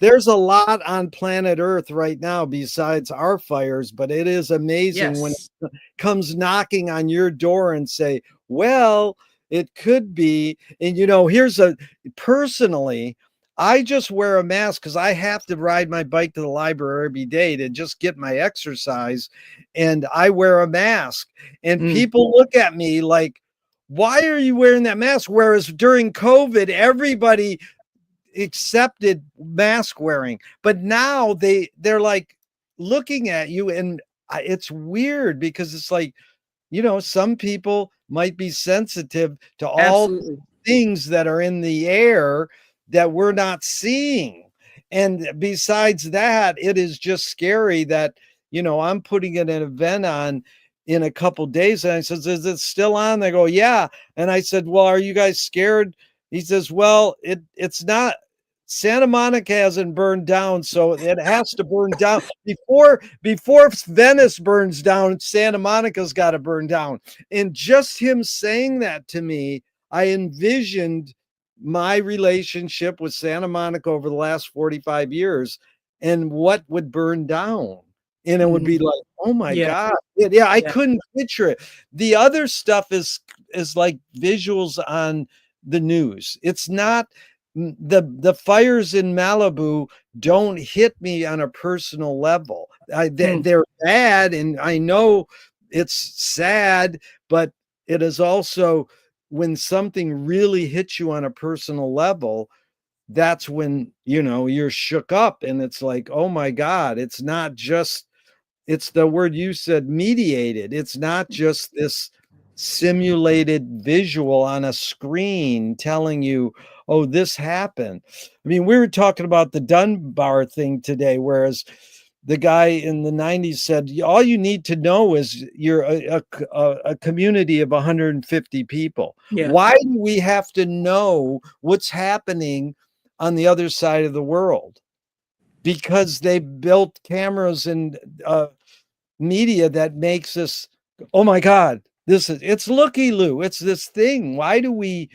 A: There's a lot on planet Earth right now besides our fires, but it is amazing when it comes knocking on your door and say, well, it could be. And personally, I just wear a mask because I have to ride my bike to the library every day to just get my exercise. And I wear a mask. And people look at me like, why are you wearing that mask? Whereas during COVID, everybody accepted mask wearing, but now they're like looking at you, and it's weird because it's like, some people might be sensitive to all things that are in the air that we're not seeing. And besides that, it is just scary that, I'm putting an event on in a couple days. And I says, is it still on? They go, yeah. And I said, well, are you guys scared? He says, well, it's not. Santa Monica hasn't burned down, so it has to burn down before Venice burns down. Santa Monica's got to burn down. And just him saying that to me, I envisioned my relationship with Santa Monica over the last 45 years and what would burn down. And it would be like, oh my God. Yeah, I couldn't picture it. The other stuff is like visuals on the news. It's not the fires in Malibu don't hit me on a personal level. They're bad, and I know it's sad, but it is also when something really hits you on a personal level, that's when you're shook up, and it's like, oh my God, it's the word you said, mediated. It's not just this simulated visual on a screen telling you, oh, this happened. I mean, we were talking about the Dunbar thing today, whereas the guy in the 90s said, all you need to know is you're a community of 150 people.
B: Yeah.
A: Why do we have to know what's happening on the other side of the world? Because they built cameras and media that makes us, oh my God, it's looky-loo. It's this thing. Why do we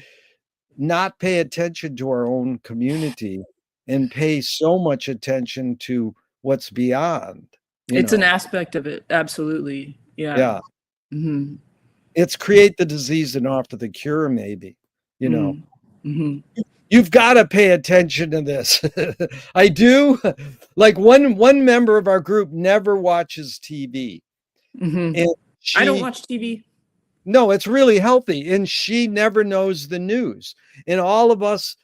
A: not pay attention to our own community and pay so much attention to what's beyond?
B: It's an aspect of it. Absolutely. Yeah.
A: Yeah.
B: Mm-hmm.
A: It's create the disease and offer the cure, maybe,
B: Mm-hmm.
A: You've got to pay attention to this. I do. Like one member of our group never watches TV.
B: Mm-hmm.
A: And
B: I don't watch TV.
A: No, it's really healthy. And she never knows the news. And all of us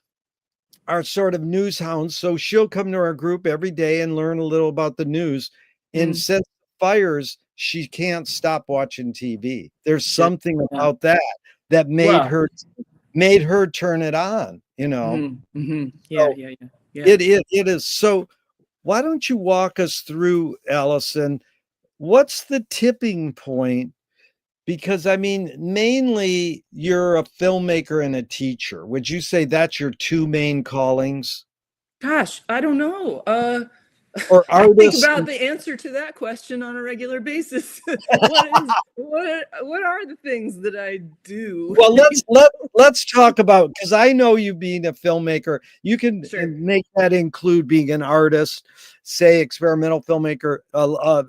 A: are sort of news hounds. So she'll come to our group every day and learn a little about the news. And since fires, she can't stop watching TV. There's something about that made her turn it on,
B: Mm-hmm.
A: So
B: Yeah.
A: It is. So why don't you walk us through, Allison, what's the tipping point? Because I mean, mainly you're a filmmaker and a teacher. Would you say that's your two main callings?
B: Gosh, I don't know.
A: Or
B: I think
A: artists?
B: about the answer to that question on a regular basis. What are the things that I do?
A: Well, let's talk about, because I know you being a filmmaker, you can make that include being an artist, say experimental filmmaker,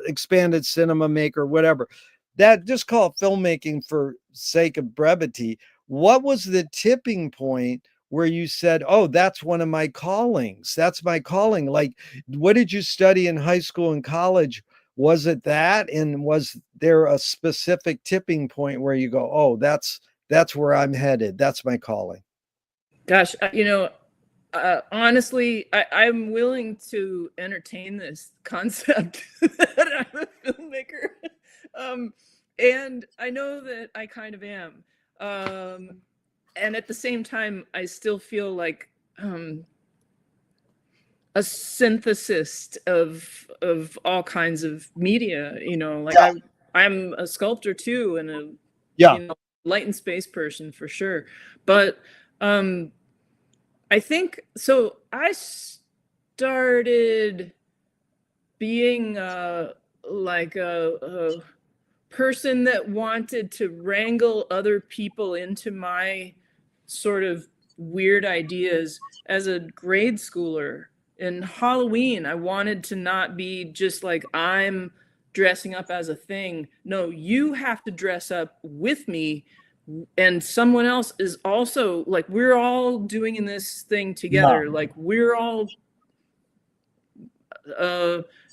A: expanded cinema maker, whatever. That, just call it filmmaking for sake of brevity. What was the tipping point where you said, oh, that's one of my callings? That's my calling. Like, what did you study in high school and college? Was it that? And was there a specific tipping point where you go, oh, that's where I'm headed. That's my calling?
B: Gosh, honestly, I'm willing to entertain this concept that I'm a filmmaker. And I know that I kind of am. And at the same time, I still feel like a synthesis of all kinds of media, like I'm a sculptor too, and a light and space person for sure. But I think so. I started being like a person that wanted to wrangle other people into my sort of weird ideas as a grade schooler. In Halloween, I wanted to not be just like, I'm dressing up as a thing. No, you have to dress up with me, and someone else is also, like, we're all doing in this thing together. Like, we're all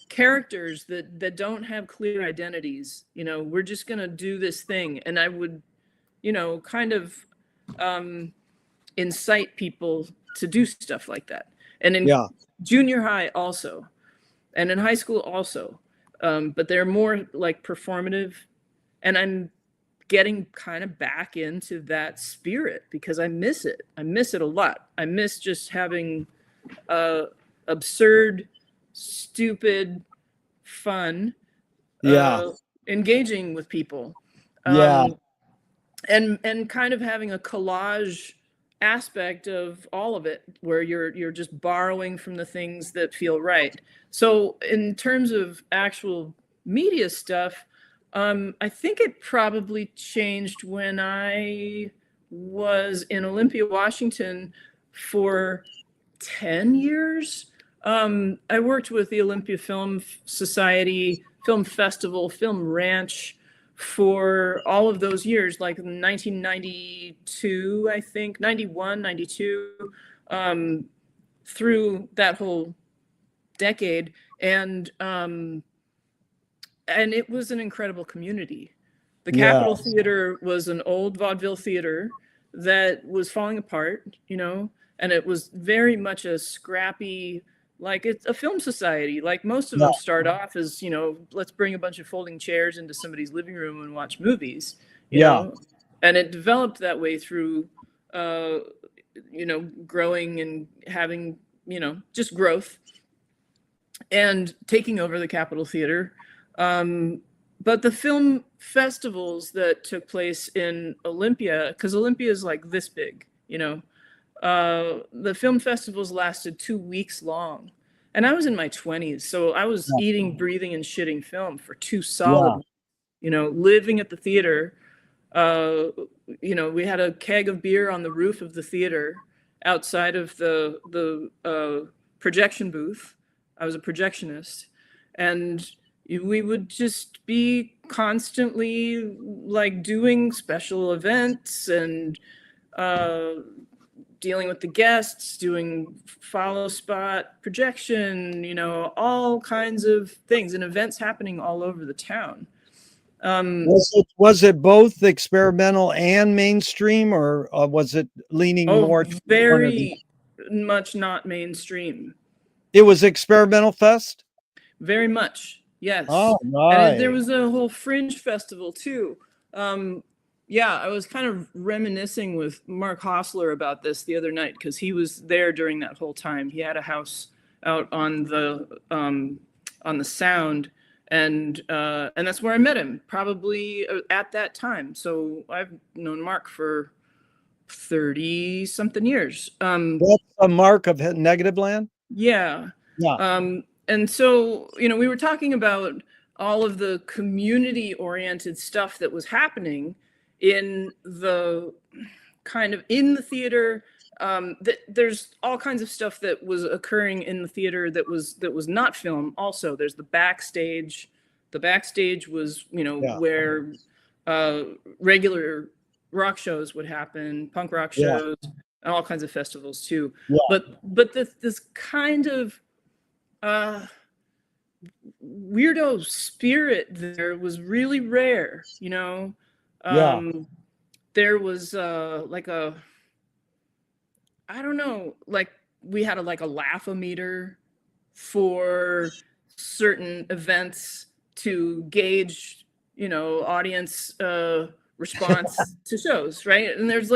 B: characters that don't have clear identities. We're just gonna do this thing. And I would kind of incite people to do stuff like that. And in junior high also, and in high school also, but they're more like performative. And I'm getting kind of back into that spirit because I miss it a lot. I miss just having a absurd, stupid, fun,
A: Yeah.
B: engaging with people.
A: Yeah.
B: And kind of having a collage aspect of all of it, where you're just borrowing from the things that feel right. So in terms of actual media stuff, I think it probably changed when I was in Olympia, Washington for 10 years. I worked with the Olympia Film Society, Film Festival, Film Ranch for all of those years, like 1992, I think, 91, 92, through that whole decade. And it was an incredible community. The
A: Yeah.
B: Capitol Theater was an old vaudeville theater that was falling apart, and it was very much a scrappy, like it's a film society. Like most of them start off as, let's bring a bunch of folding chairs into somebody's living room and watch movies, and it developed that way through, growing and having, just growth and taking over the Capitol Theater. But the film festivals that took place in Olympia, because Olympia is like this big, the film festivals lasted 2 weeks long. And I was in my 20s, so I was eating, breathing, and shitting film for 2 solid weeks, living at the theater. We had a keg of beer on the roof of the theater outside of the projection booth. I was a projectionist. And we would just be constantly like doing special events and dealing with the guests, doing follow spot projection, all kinds of things and events happening all over the town.
A: Was it both experimental and mainstream, or was it leaning more?
B: Very much not mainstream.
A: It was Experimental Fest?
B: Very much. Yes.
A: Oh, right.
B: And there was a whole fringe festival too. I was kind of reminiscing with Mark Hostler about this the other night, because he was there during that whole time. He had a house out on the Sound, and that's where I met him, probably at that time. So I've known Mark for 30 something years.
A: That's a Mark of Negative Land?
B: Yeah.
A: Yeah.
B: And so, we were talking about all of the community-oriented stuff that was happening in the theater. There's all kinds of stuff that was occurring in the theater that was not film. Also, there's the backstage. The backstage was, where regular rock shows would happen, punk rock shows, and all kinds of festivals too. Yeah. But this kind of weirdo spirit there was really rare, There was we had a laugh-o-meter for certain events to gauge, audience response to shows, right? And there's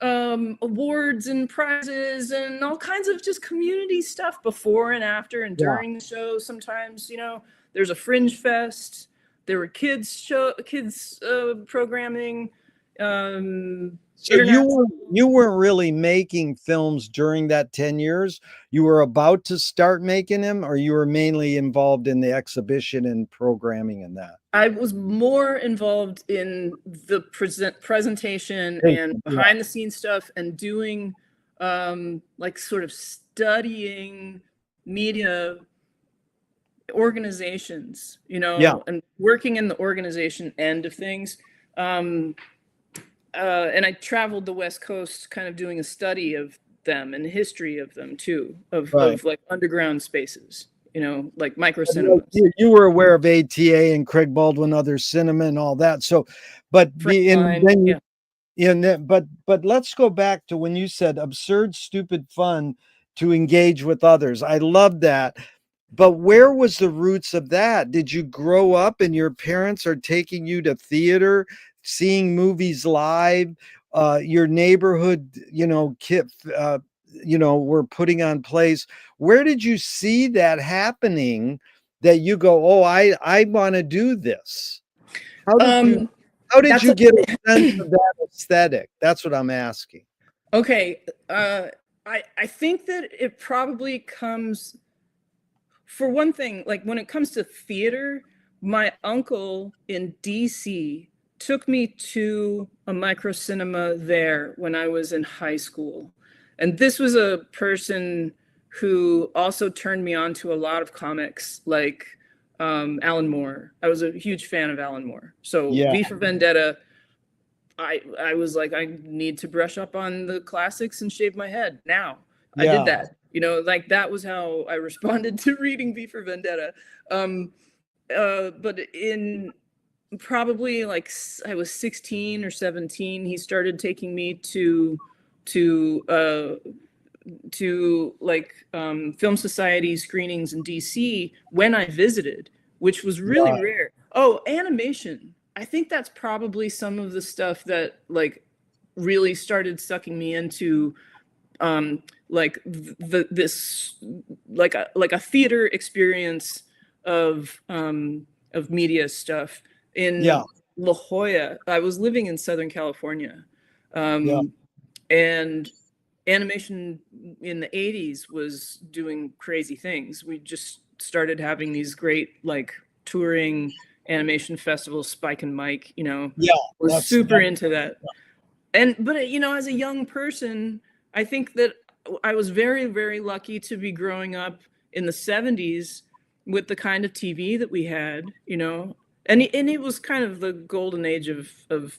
B: awards and prizes and all kinds of just community stuff before and after and during the show. Sometimes, there's a fringe fest. There were kids programming.
A: So you weren't really making films during that 10 years. You were about to start making them, or you were mainly involved in the exhibition and programming and that?
B: I was more involved in the presentation and behind the scenes stuff, and doing sort of studying media organizations, and working in the organization end of things. And I traveled the West Coast kind of doing a study of them and the history of them too, of underground spaces, like micro cinemas.
A: You were aware of ATA and Craig Baldwin, Other Cinema, and all that. So, but let's go back to when you said absurd, stupid fun to engage with others. I love that. But where was the roots of that? Did you grow up and your parents are taking you to theater, seeing movies live? Your neighborhood, were putting on plays. Where did you see that happening that you go, oh, I want to do this? How did
B: That's
A: you get a sense of that aesthetic? That's what I'm asking.
B: okay. I think that it probably comes, for one thing, like when it comes to theater, my uncle in DC took me to a micro cinema there when I was in high school. And this was a person who also turned me on to a lot of comics like Alan Moore. I was a huge fan of Alan Moore. So
A: Yeah.
B: V for Vendetta, I was like, I need to brush up on the classics and shave my head now. I did that. Like that was how I responded to reading V for Vendetta. But in probably like I was 16 or 17, he started taking me to like film society screenings in DC when I visited, which was really rare. Oh, animation. I think that's probably some of the stuff that like really started sucking me into like this like a theater experience of media stuff in La Jolla. I was living in Southern California, and animation in the 80s was doing crazy things. We just started having these great like touring animation festivals, Spike and Mike, was super into that. But as a young person, I think that I was very, very lucky to be growing up in the 70s with the kind of TV that we had, and it was kind of the golden age of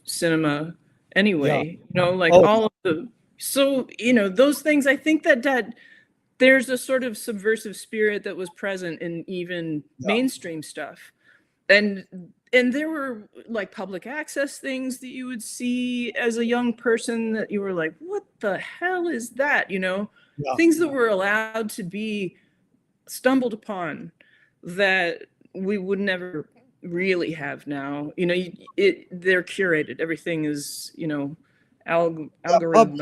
B: cinema anyway, all of the, so, those things, I think that there's a sort of subversive spirit that was present in even mainstream stuff. And there were like public access things that you would see as a young person that you were like, what the hell is that? Things that were allowed to be stumbled upon that we would never really have now. They're curated. Everything is, algorithm.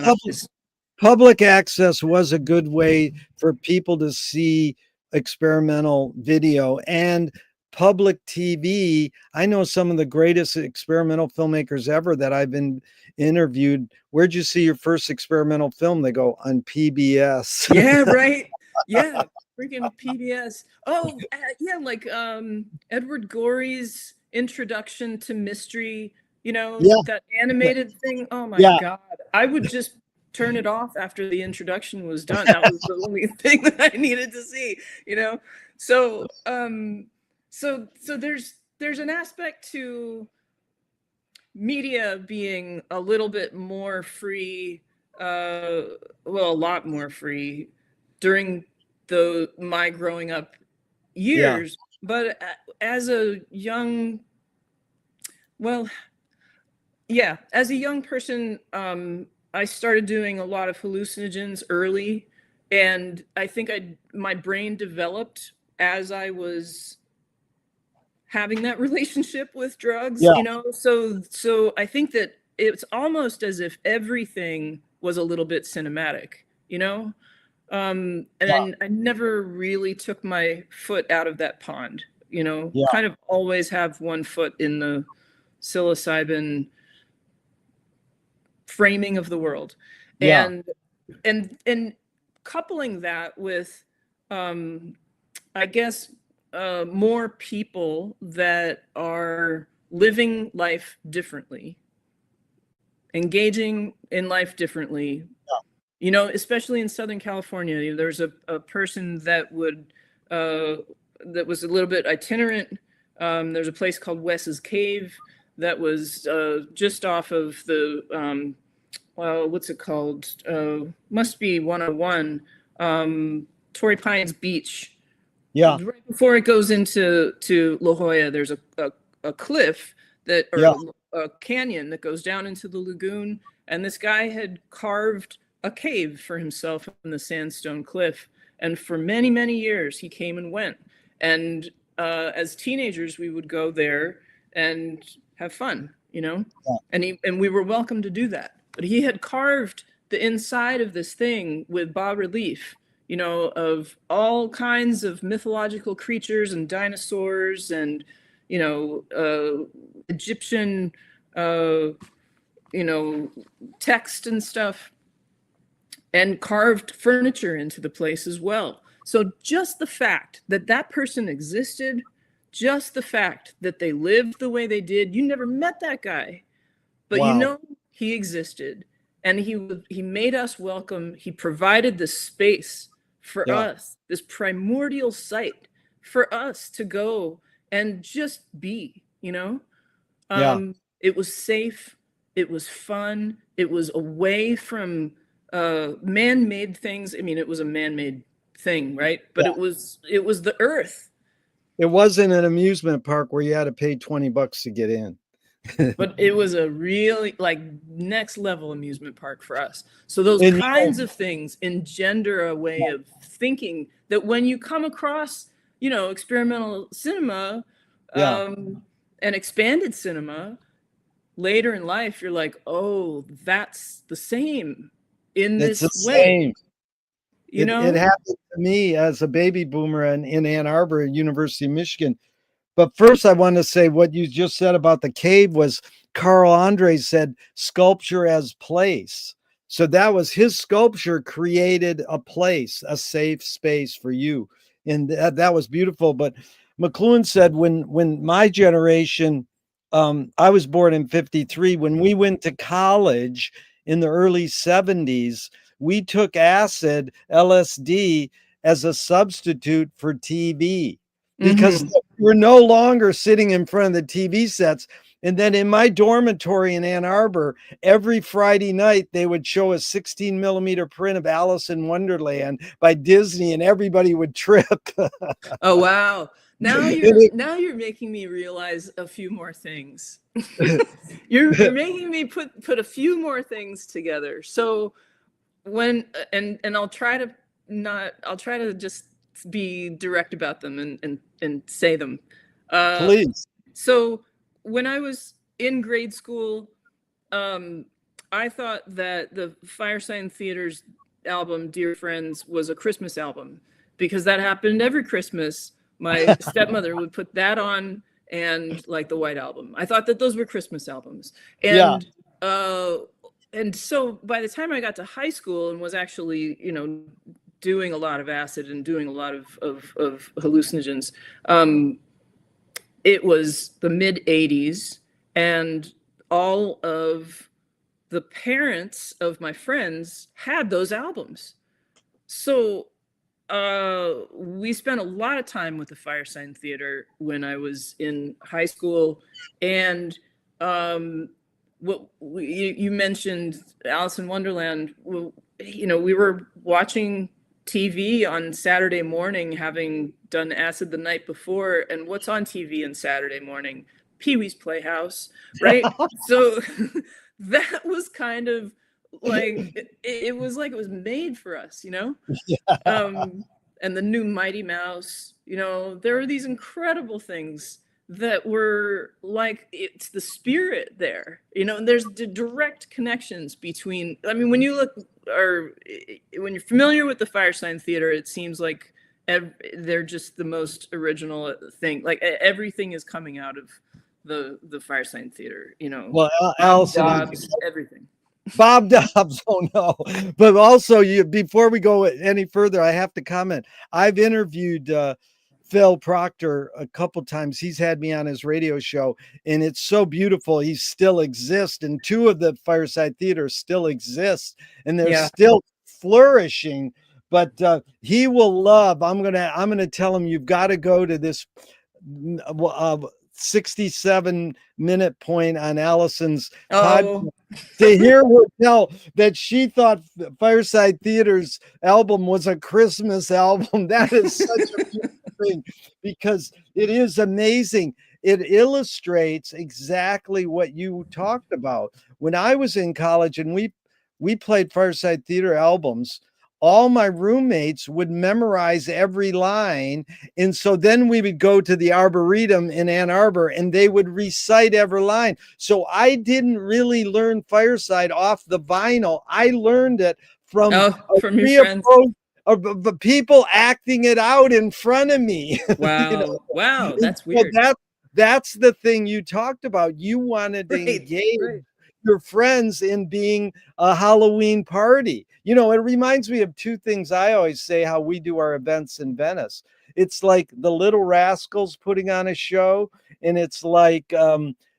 A: Public access was a good way for people to see experimental video, and public TV. I know some of the greatest experimental filmmakers ever that I've been interviewed. Where'd you see your first experimental film? They go, on PBS.
B: Yeah, right. Yeah, freaking PBS. Oh, yeah, like Edward Gorey's Introduction to Mystery, that animated thing. Oh my God. I would just turn it off after the introduction was done. That was the only thing that I needed to see, So so there's an aspect to media being a little bit more free, a lot more free during my growing up years. But as a young person, I started doing a lot of hallucinogens early, and I think my brain developed as I was having that relationship with drugs, so I think that it's almost as if everything was a little bit cinematic, and I never really took my foot out of that pond, kind of always have one foot in the psilocybin framing of the world. And coupling that with I guess more people that are living life differently, engaging in life differently, especially in Southern California. There's a person that that was a little bit itinerant. There's a place called Wes's Cave that was just off of the what's it called? Must be 101, Torrey Pines Beach.
A: Yeah.
B: Right before it goes into La Jolla, there's a cliff a canyon that goes down into the lagoon, and this guy had carved a cave for himself in the sandstone cliff. And for many, many years, he came and went. And as teenagers, we would go there and have fun, and we were welcome to do that. But he had carved the inside of this thing with bas relief, you know, of all kinds of mythological creatures and dinosaurs and, you know, Egyptian, you know, text and stuff, and carved furniture into the place as well. So just the fact that that person existed, just the fact that they lived the way they did, you never met that guy, but you
A: Wow.
B: know he existed, and he made us welcome. He provided the space for
A: Yeah.
B: us, this primordial site for us to go and just be, you know?
A: Yeah.
B: It was safe, it was fun, it was away from man-made things. I mean, it was a man-made thing, right? But
A: Yeah.
B: it was the earth.
A: It wasn't an amusement park where you had to pay $20 to get in.
B: But it was a really like next level amusement park for us. So those
A: And,
B: kinds of things engender a way of thinking that when you come across, you know, experimental cinema,
A: yeah.
B: and expanded cinema later in life, you're like, oh, that's the same in
A: It's
B: this
A: the
B: way.
A: same.
B: You know?
A: It happened to me as a baby boomer in Ann Arbor, University of Michigan. But first, I want to say what you just said about the cave was Carl Andre said sculpture as place. So that was his sculpture created a place, a safe space for you. And that was beautiful. But McLuhan said when my generation, I was born in 53, when we went to college in the early 70s, we took acid, LSD, as a substitute for TV because we're no longer sitting in front of the TV sets. And then in my dormitory in Ann Arbor, every Friday night, they would show a 16 millimeter print of Alice in Wonderland by Disney, and everybody would trip.
B: Oh, wow. Now you're making me realize a few more things. You're making me put a few more things together. So when and I'll try to just be direct about them and say them.
A: Please.
B: So when I was in grade school, I thought that the Firesign Theater's album Dear Friends was a Christmas album because that happened every Christmas. My stepmother would put that on and like the White Album. I thought that those were Christmas albums. And and so by the time I got to high school and was actually, you know, doing a lot of acid and doing a lot of hallucinogens, it was the mid 80s, and all of the parents of my friends had those albums. So we spent a lot of time with the Firesign Theater when I was in high school. And what you mentioned Alice in Wonderland. Well, you know, we were watching TV on Saturday morning, having done acid the night before, and what's on TV on Saturday morning? Pee-wee's Playhouse, right? So that was kind of like it was like it was made for us, you know. And the new Mighty Mouse, you know, there are these incredible things that were like, it's the spirit there, you know. And there's the direct connections between, I mean, when you look, or when you're familiar with the Firesign Theater, it seems like they're just the most original thing. Like everything is coming out of the Firesign Theater, you know.
A: Well,
B: Allison,
A: Allison,
B: everything.
A: Bob Dobbs, oh no. But also, before we go any further, I have to comment. I've interviewed Phil Proctor a couple times. He's had me on his radio show, and it's so beautiful. He still exists, and two of the Fireside Theaters still exist, and they're still flourishing. But he will love. I'm gonna tell him you've got to go to this 67-minute point on Allison's podcast to hear her tell that she thought Fireside Theater's album was a Christmas album. That is such a beautiful thing because it is amazing. It illustrates exactly what you talked about. When I was in college and we played Fireside Theater albums, all my roommates would memorize every line. And so then we would go to the Arboretum in Ann Arbor and they would recite every line. So I didn't really learn Fireside off the vinyl. I learned it from
B: from your friends.
A: Of the people acting it out in front of me.
B: Wow.
A: You know?
B: Wow. That's weird.
A: That's the thing you talked about. You wanted to engage your friends in being a Halloween party. You know, it reminds me of two things I always say how we do our events in Venice. It's like the Little Rascals putting on a show, and it's like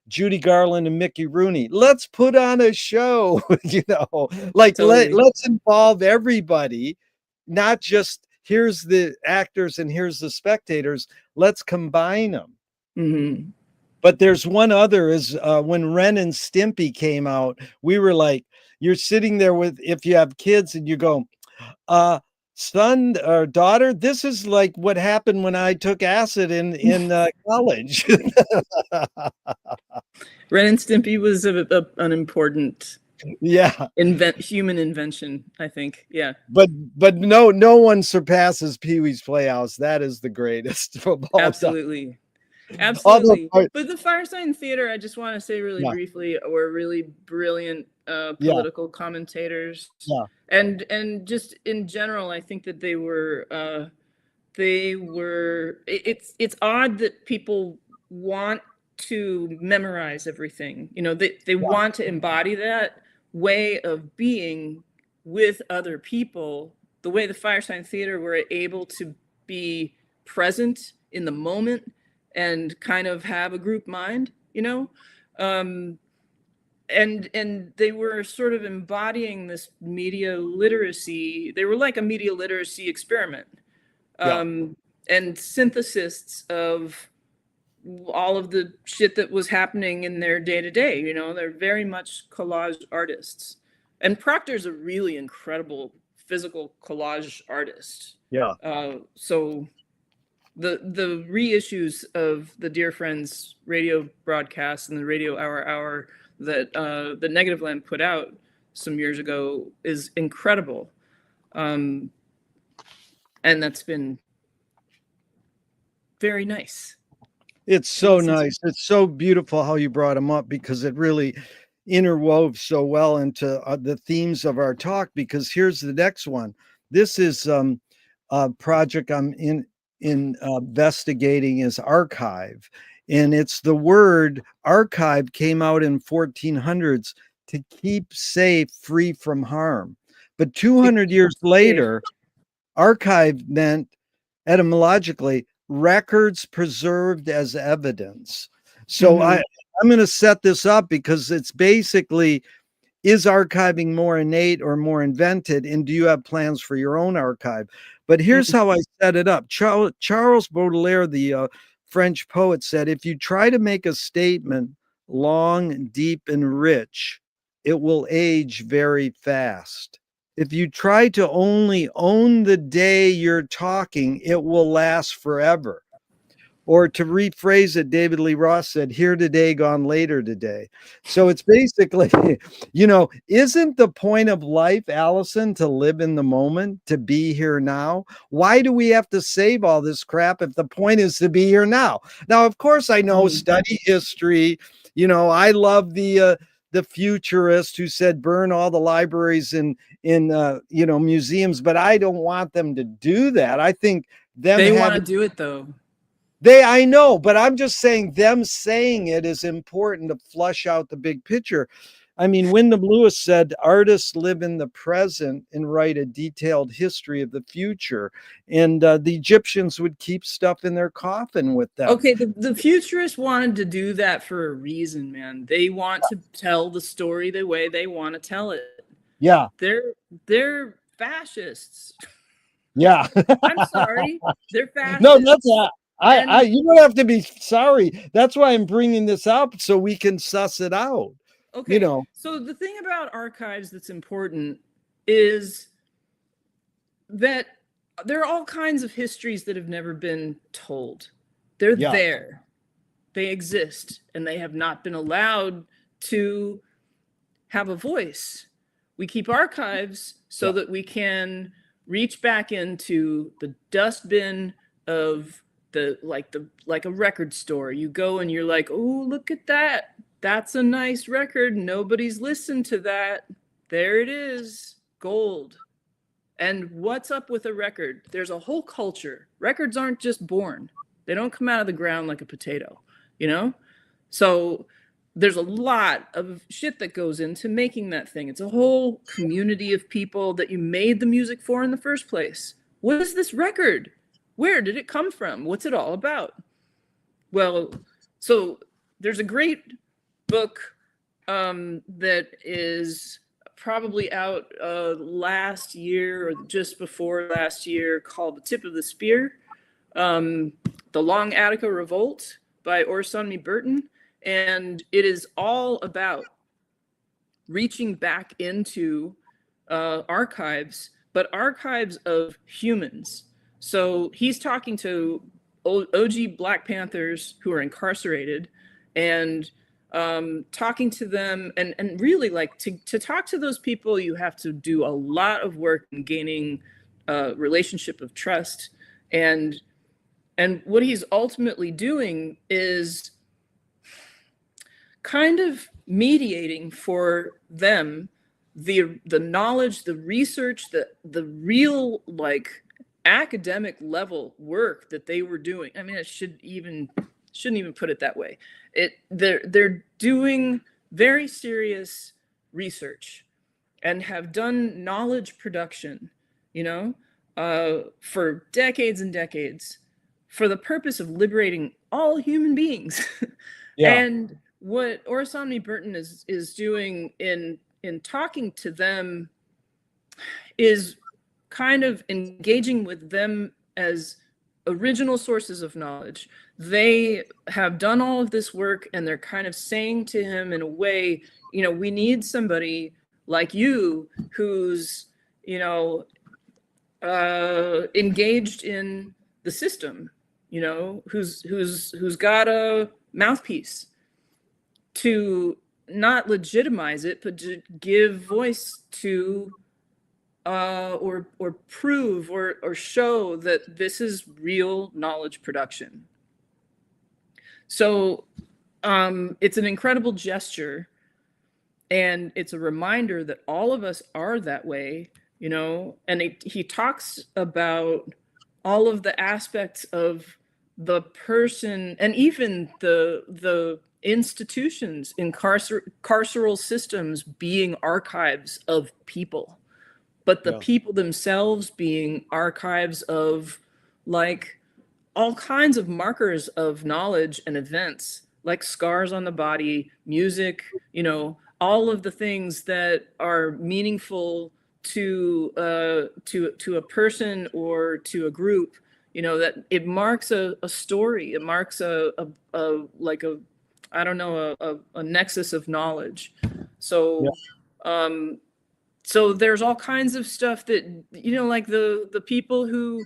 A: Judy Garland and Mickey Rooney. Let's put on a show, you know, like
B: Totally.
A: let's involve everybody, not just here's the actors and here's the spectators. Let's combine them.
B: Mm-hmm.
A: But there's one other is when Ren and Stimpy came out, we were like, you're sitting there with, if you have kids and you go, son or daughter, this is like what happened when I took acid in college.
B: Ren and Stimpy was an important human invention, I think. Yeah.
A: But no one surpasses Pee-wee's Playhouse. That is the greatest of all
B: Absolutely.
A: time.
B: Absolutely. But the Fireside Theater, I just want to say really briefly, were really brilliant political commentators.
A: Yeah.
B: And just in general, I think that they were it's odd that people want to memorize everything. You know, they want to embody that way of being with other people, the way the Fireside Theater were able to be present in the moment and kind of have a group mind, you know? And they were sort of embodying this media literacy. They were like a media literacy experiment, and synthesis of all of the shit that was happening in their day to day. You know, they're very much collage artists. And Proctor's a really incredible physical collage artist.
A: Yeah.
B: So the reissues of the Dear Friends radio broadcast and the Radio Hour that the Negative Land put out some years ago is incredible. And that's been very nice.
A: It's so nice. It's so beautiful how you brought them up, because it really interwove so well into the themes of our talk. Because here's the next one. This is a project I'm investigating is archive. And it's the word archive came out in 1400s to keep safe, free from harm. But 200 years later, archive meant etymologically records preserved as evidence. So I'm going to set this up because it's basically, is archiving more innate or more invented? And do you have plans for your own archive? But here's how I set it up. Charles Baudelaire, the French poet, said, if you try to make a statement long, deep, and rich, it will age very fast. If you try to only own the day you're talking, it will last forever. Or to rephrase it, David Lee Roth said, here today, gone later today. So it's basically, you know, isn't the point of life, Allison, to live in the moment, to be here now? Why do we have to save all this crap if the point is to be here now? Now, of course, I know study history. You know, I love the futurist who said burn all the libraries in you know, museums, but I don't want them to do that. I think they
B: want to do it though.
A: I know, but I'm just saying them saying it is important to flush out the big picture. I mean, Wyndham Lewis said artists live in the present and write a detailed history of the future. And the Egyptians would keep stuff in their coffin with them.
B: Okay, the futurists wanted to do that for a reason, man. They want to tell the story the way they want to tell it.
A: Yeah.
B: They're fascists.
A: Yeah.
B: I'm sorry. They're fascists.
A: No, that's not. You don't have to be sorry. That's why I'm bringing this up, so we can suss it out.
B: Okay.
A: You know.
B: So the thing about archives that's important is that there are all kinds of histories that have never been told. They're there. They exist, and they have not been allowed to have a voice. We keep archives so that we can reach back into the dustbin of like a record store. You go and you're like, oh, look at that. That's a nice record. Nobody's listened to that. There it is, gold. And what's up with a record? There's a whole culture. Records aren't just born. They don't come out of the ground like a potato, you know? So there's a lot of shit that goes into making that thing. It's a whole community of people that you made the music for in the first place. What is this record? Where did it come from? What's it all about? Well, so there's a great book that is probably out last year or just before last year called The Tip of the Spear, The Long Attica Revolt by Orsanmi Burton. And it is all about reaching back into archives, but archives of humans. So he's talking to OG Black Panthers who are incarcerated and talking to them, and really, like, to talk to those people, you have to do a lot of work in gaining a relationship of trust. And what he's ultimately doing is kind of mediating for them the knowledge, the research, the real, like, academic level work that they were doing. I mean, shouldn't even put it that way. They're doing very serious research and have done knowledge production, you know, for decades and decades, for the purpose of liberating all human beings.
A: Yeah.
B: And what Orsanmi Burton is doing in talking to them is kind of engaging with them as original sources of knowledge. They have done all of this work, and they're kind of saying to him in a way, you know, we need somebody like you who's, you know, engaged in the system, you know, who's got a mouthpiece to not legitimize it, but to give voice to or prove or show that this is real knowledge production. So it's an incredible gesture, and it's a reminder that all of us are that way, you know. And he talks about all of the aspects of the person, and even the institutions in carceral systems being archives of people, but the people themselves being archives of, like, all kinds of markers of knowledge and events, like scars on the body, music, you know, all of the things that are meaningful to a person or to a group, you know, that it marks a story. It marks a I don't know, a nexus of knowledge. So so there's all kinds of stuff that, you know, like the people who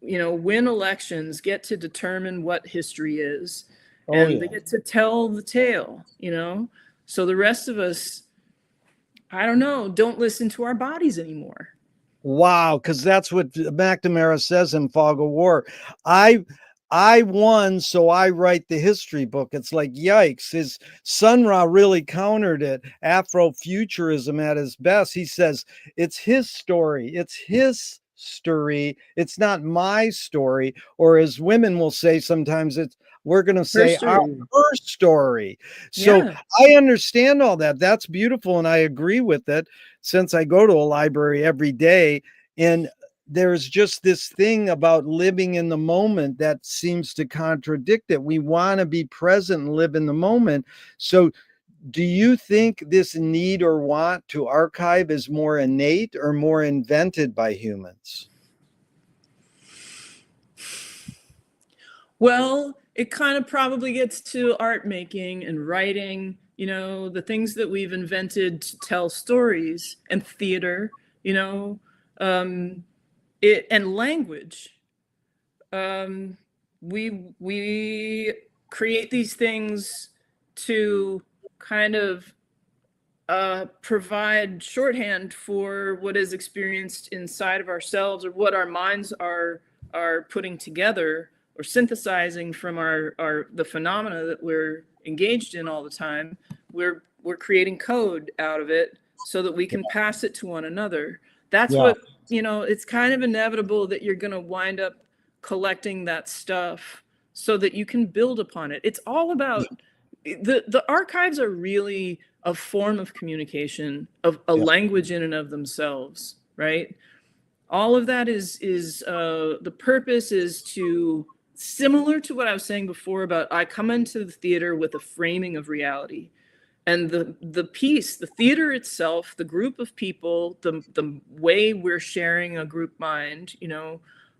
B: you know, win elections get to determine what history is, and they get to tell the tale, you know. So the rest of us, I don't know, don't listen to our bodies anymore.
A: Wow, because that's what McNamara says in Fog of War. I won, so I write the history book. It's like, yikes. His Sun Ra really countered it. Afrofuturism at his best. He says, it's his story. It's his story. It's not my story. Or as women will say sometimes, we're going to say her story. So
B: Yeah.
A: I understand all that. That's beautiful. And I agree with it, since I go to a library every day. And there's just this thing about living in the moment that seems to contradict it. We want to be present and live in the moment. So do you think this need or want to archive is more innate or more invented by humans?
B: Well, it kind of probably gets to art making and writing, you know, the things that we've invented to tell stories, and theater, you know, and language. We create these things to kind of provide shorthand for what is experienced inside of ourselves, or what our minds are putting together or synthesizing from the phenomena that we're engaged in all the time. We're creating code out of it so that we can pass it to one another. That's what, it's kind of inevitable that you're going to wind up collecting that stuff so that you can build upon it. It's all about the archives are really a form of communication, of a language in and of themselves, right? All of that is the purpose is to, similar to what I was saying before about I come into the theater with a framing of reality, and the piece, the theater itself, the group of people, the way we're sharing a group mind,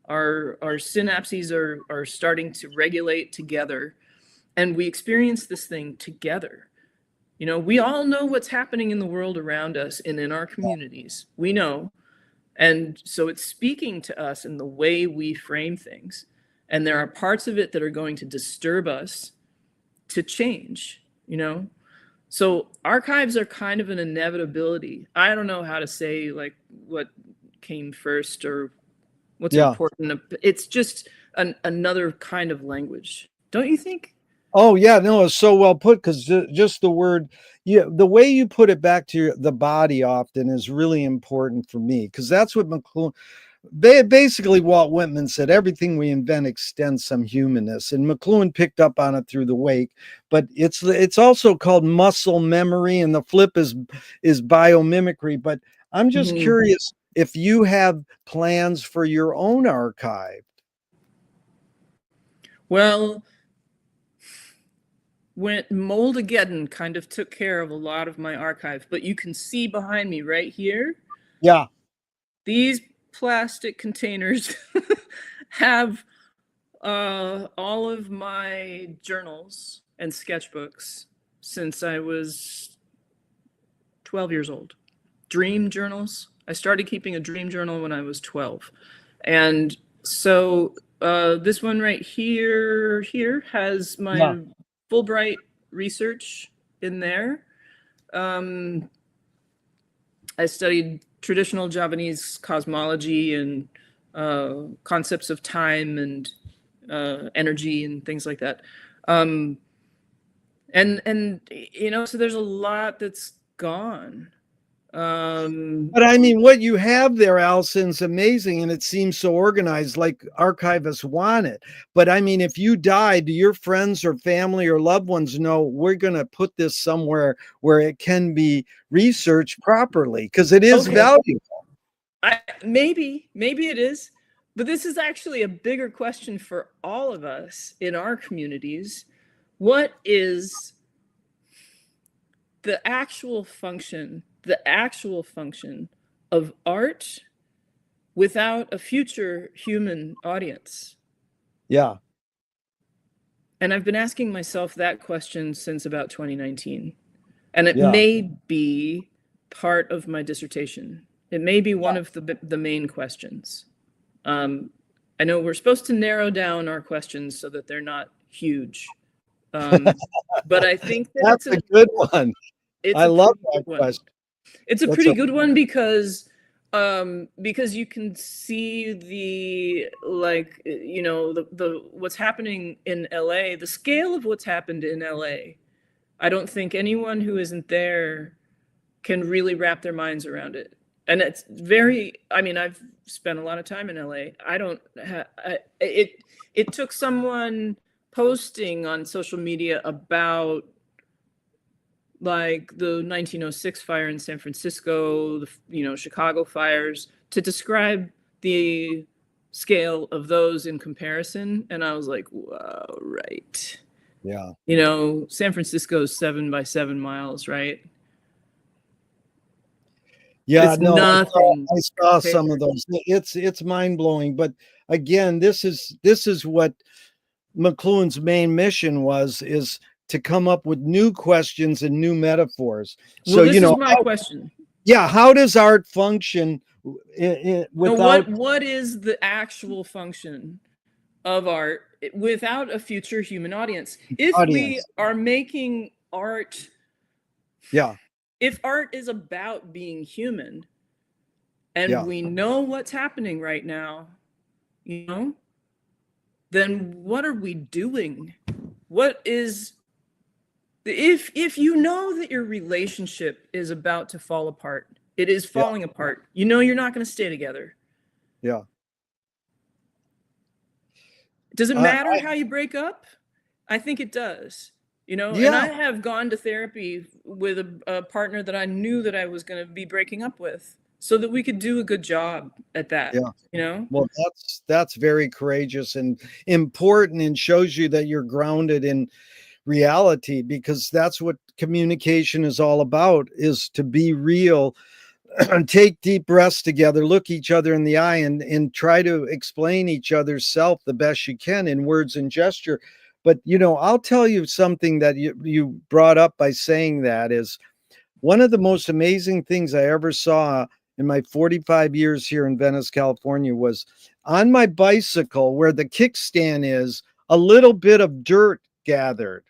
B: our synapses are starting to regulate together, and we experience this thing together. We all know what's happening in the world around us and in our communities. We know. And so it's speaking to us in the way we frame things. And there are parts of it that are going to disturb us to change, So archives are kind of an inevitability. I don't know how to say like what came first or what's important. It's just another kind of language. Don't you think?
A: Oh yeah, no, it's so well put, because just the word, the way you put it back to the body often is really important for me, because that's what McLuhan, basically Walt Whitman said, everything we invent extends some humanness, and McLuhan picked up on it through the wake. But it's also called muscle memory, and the flip is biomimicry. But I'm just curious if you have plans for your own archive.
B: Well, when Moldageddon kind of took care of a lot of my archive, but you can see behind me right here.
A: Yeah.
B: These plastic containers have all of my journals and sketchbooks since I was 12 years old. Dream journals. I started keeping a dream journal when I was 12. And so this one right here has my Fulbright research in there. I studied traditional Javanese cosmology and concepts of time and energy and things like that. And so there's a lot that's gone.
A: But I mean, what you have there, Allison, is amazing, and it seems so organized, like archivists want it. But I mean, if you die, do your friends or family or loved ones know we're going to put this somewhere where it can be researched properly? Because it is valuable.
B: Maybe it is. But this is actually a bigger question for all of us in our communities. What is the actual function of art without a future human audience?
A: Yeah.
B: And I've been asking myself that question since about 2019. And it may be part of my dissertation. It may be one of the main questions. I know we're supposed to narrow down our questions so that they're not huge. But I think
A: that's a good one. I love that question.
B: It's a pretty good one because you can see the what's happening in LA, the scale of what's happened in LA. I don't think anyone who isn't there can really wrap their minds around it. And it's I've spent a lot of time in LA. It took someone posting on social media about like the 1906 fire in San Francisco, the Chicago fires, to describe the scale of those in comparison. And I was like, wow, right.
A: Yeah.
B: San Francisco is 7 by 7 miles, right?
A: Yeah,
B: it's
A: no,
B: nothing.
A: I saw some of those. It's mind blowing. But again, this is what McLuhan's main mission is to come up with new questions and new metaphors. So
B: this is my question.
A: Yeah, how does art function without?
B: What is the actual function of art without a future human audience? If we are making art, if art is about being human, and
A: Yeah.
B: we know what's happening right now, you know, then what are we doing? What is, if you know that your relationship is about to fall apart, it is falling apart, you know you're not going to stay together.
A: Yeah.
B: Does it matter how you break up? I think it does. You know, and
A: Yeah.
B: I have gone to therapy with a partner that I knew that I was going to be breaking up with, so that we could do a good job at that,
A: Yeah.
B: you know?
A: Well, that's very courageous and important, and shows you that you're grounded in reality, because that's what communication is all about, is to be real. Take deep breaths together, look each other in the eye, and try to explain each other's self the best you can in words and gesture. But I'll tell you something that you brought up by saying that is one of the most amazing things I ever saw in my 45 years here in Venice, California, was on my bicycle where the kickstand is, a little bit of dirt gathered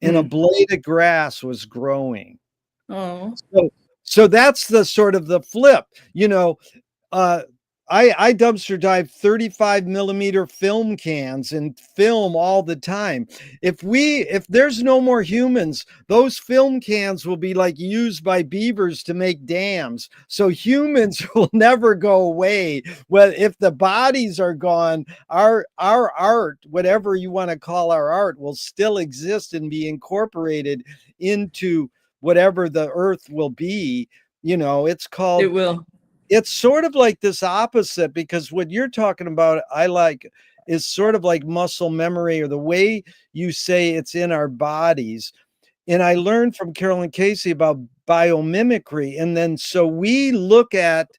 A: and a blade of grass was growing.
B: Oh.
A: So that's the sort of the flip, uh, I dumpster dive 35 millimeter film cans and film all the time. If there's no more humans, those film cans will be like used by beavers to make dams. So humans will never go away. Well, if the bodies are gone, our art, whatever you want to call our art, will still exist and be incorporated into whatever the earth will be. It's called,
B: It will.
A: it's sort of like this opposite, because what you're talking about, I like, is sort of like muscle memory, or the way you say it's in our bodies. And I learned from Carolyn Casey about biomimicry. And then, so we look at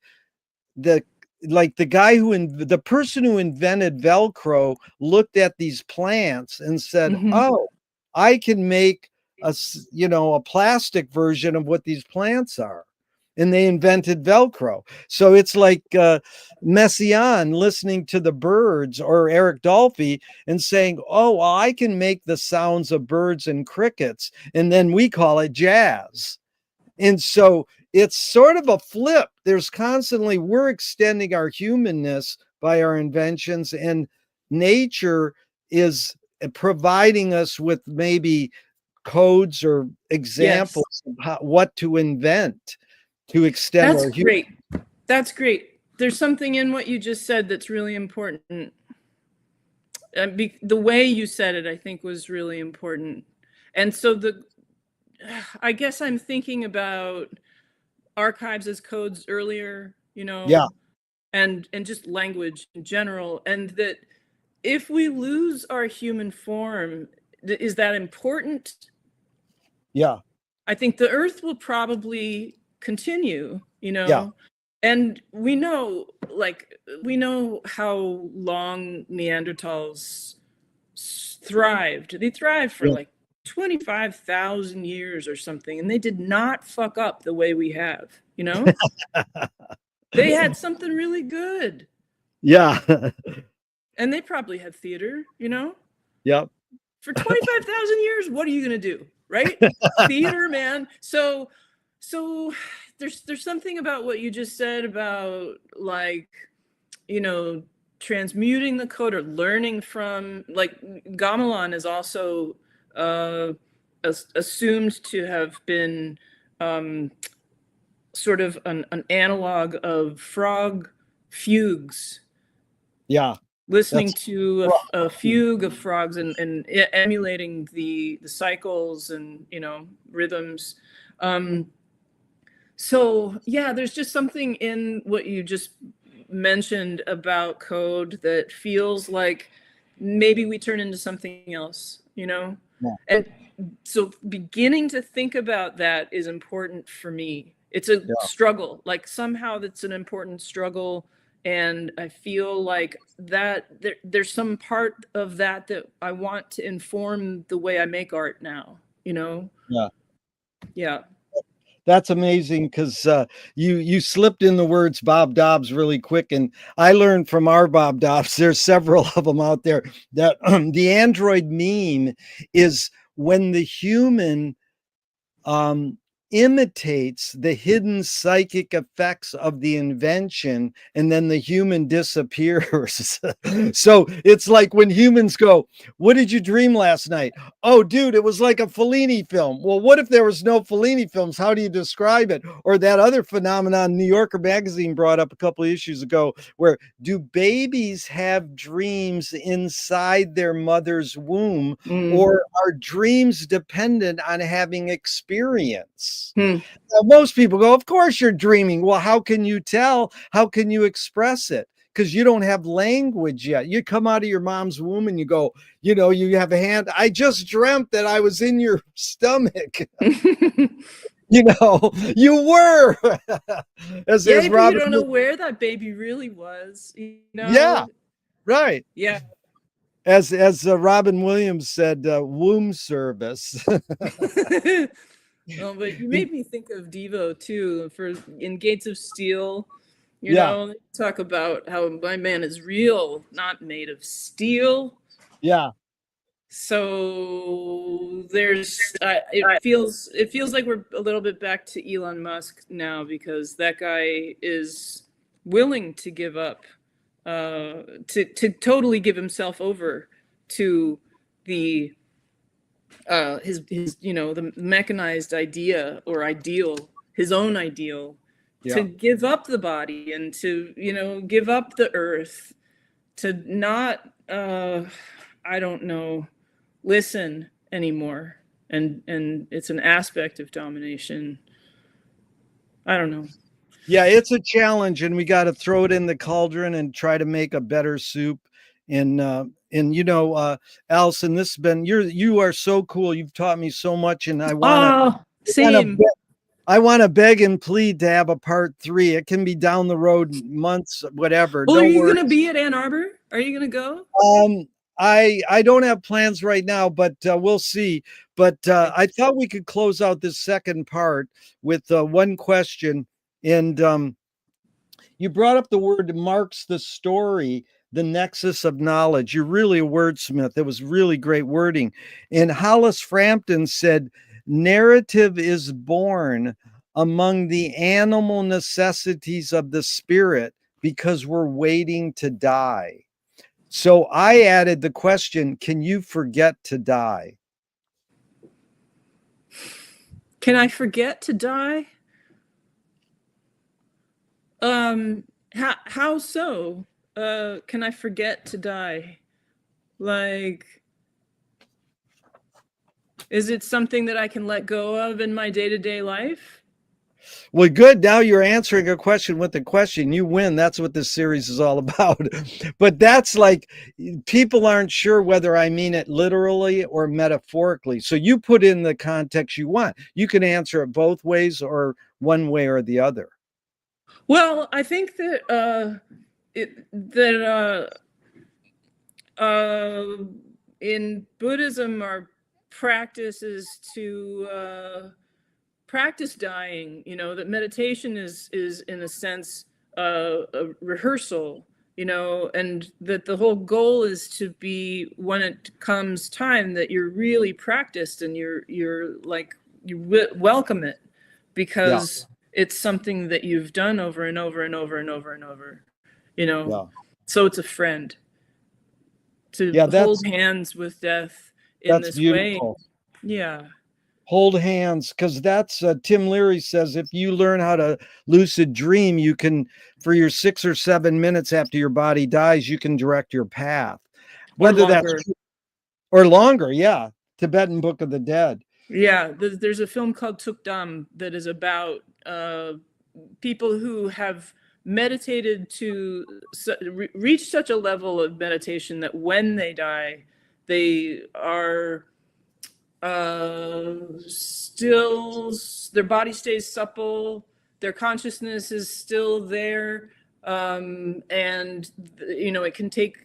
A: the the person who invented Velcro looked at these plants and said, oh, I can make a plastic version of what these plants are. And they invented Velcro. So it's like Messiaen listening to the birds, or Eric Dolphy, and saying, oh, well, I can make the sounds of birds and crickets. And then we call it jazz. And so it's sort of a flip. There's constantly, we're extending our humanness by our inventions, and nature is providing us with maybe codes or examples of what to invent to extend
B: That's
A: our
B: great. That's great. There's something in what you just said that's really important. The way you said it, I think, was really important. And so I guess I'm thinking about archives as codes earlier,
A: Yeah.
B: and just language in general, and that if we lose our human form, is that important?
A: Yeah.
B: I think the earth will probably continue,
A: Yeah.
B: and we know how long Neanderthals thrived. They thrived for like 25,000 years or something, and they did not fuck up the way we have, They had something really good.
A: Yeah.
B: And they probably had theater,
A: Yep.
B: For 25,000 years, what are you going to do? Right? Theater, man. So there's something about what you just said about, like, transmuting the code, or learning from, like, gamelan is also assumed to have been sort of an analog of frog fugues.
A: Yeah.
B: Listening to a fugue of frogs and emulating the cycles and rhythms. So yeah, there's just something in what you just mentioned about code that feels like maybe we turn into something else,
A: Yeah.
B: And so beginning to think about that is important for me. It's a struggle, like somehow that's an important struggle. And I feel like that there's some part of that I want to inform the way I make art now,
A: Yeah.
B: Yeah.
A: That's amazing, because you slipped in the words Bob Dobbs really quick, and I learned from our Bob Dobbs, there's several of them out there, that the android meme is when the human imitates the hidden psychic effects of the invention, and then the human disappears. So it's like when humans go, what did you dream last night? Oh, dude, it was like a Fellini film. Well, what if there was no Fellini films? How do you describe it? Or that other phenomenon New Yorker magazine brought up a couple of issues ago, where do babies have dreams inside their mother's womb, or are dreams dependent on having experience? Most people go, of course you're dreaming. Well, how can you tell? How can you express it? Because you don't have language yet. You come out of your mom's womb and you go, you know, you have a hand. I just dreamt that I was in your stomach. You know, you were. as
B: but
A: Robin,
B: you don't know where that baby really was. You know?
A: Yeah, right.
B: Yeah.
A: As Robin Williams said, womb service.
B: Oh, but you made me think of Devo too. In Gates of Steel, you know, they talk about how my man is real, not made of steel.
A: Yeah.
B: So there's it feels like we're a little bit back to Elon Musk now, because that guy is willing to give up, to totally give himself over to the his you know, the mechanized idea or ideal, his own ideal, to give up the body and to, you know, give up the earth, to not I don't know, listen anymore, and it's an aspect of domination. I don't know.
A: Yeah, it's a challenge, and we got to throw it in the cauldron and try to make a better soup. And you know, Allison, this has been, you are so cool. You've taught me so much, and I want to beg and plead to have a part 3. It can be down the road, months, whatever.
B: Well, are you going to be at Ann Arbor? Are you going to go?
A: I don't have plans right now, but we'll see. But I thought we could close out this second part with one question. And you brought up the word marks the story, the nexus of knowledge. You're really a wordsmith. It was really great wording. And Hollis Frampton said, narrative is born among the animal necessities of the spirit because we're waiting to die. So I added the question, can you forget to die?
B: Can I forget to die? How so? Can I forget to die? Like, is it something that I can let go of in my day-to-day life?
A: Well, good. Now you're answering a question with a question. You win. That's what this series is all about. But that's like, people aren't sure whether I mean it literally or metaphorically. So you put in the context you want. You can answer it both ways or one way or the other.
B: Well, I think that in Buddhism, our practice is to practice dying. You know, that meditation is in a sense a rehearsal. You know, and that the whole goal is to be, when it comes time, that you're really practiced and you're like, you welcome it, because it's something that you've done over and over and over and over and over, you know. So it's a friend to hold hands with death in this beautiful way.
A: Hold hands, because that's Tim Leary says, if you learn how to lucid dream, you can, for your 6 or 7 minutes after your body dies, you can direct your path, whether that's or longer. Tibetan Book of the Dead.
B: There's a film called Tukdam that is about people who have meditated to reach such a level of meditation that when they die, they are still, their body stays supple, their consciousness is still there, and you know, it can take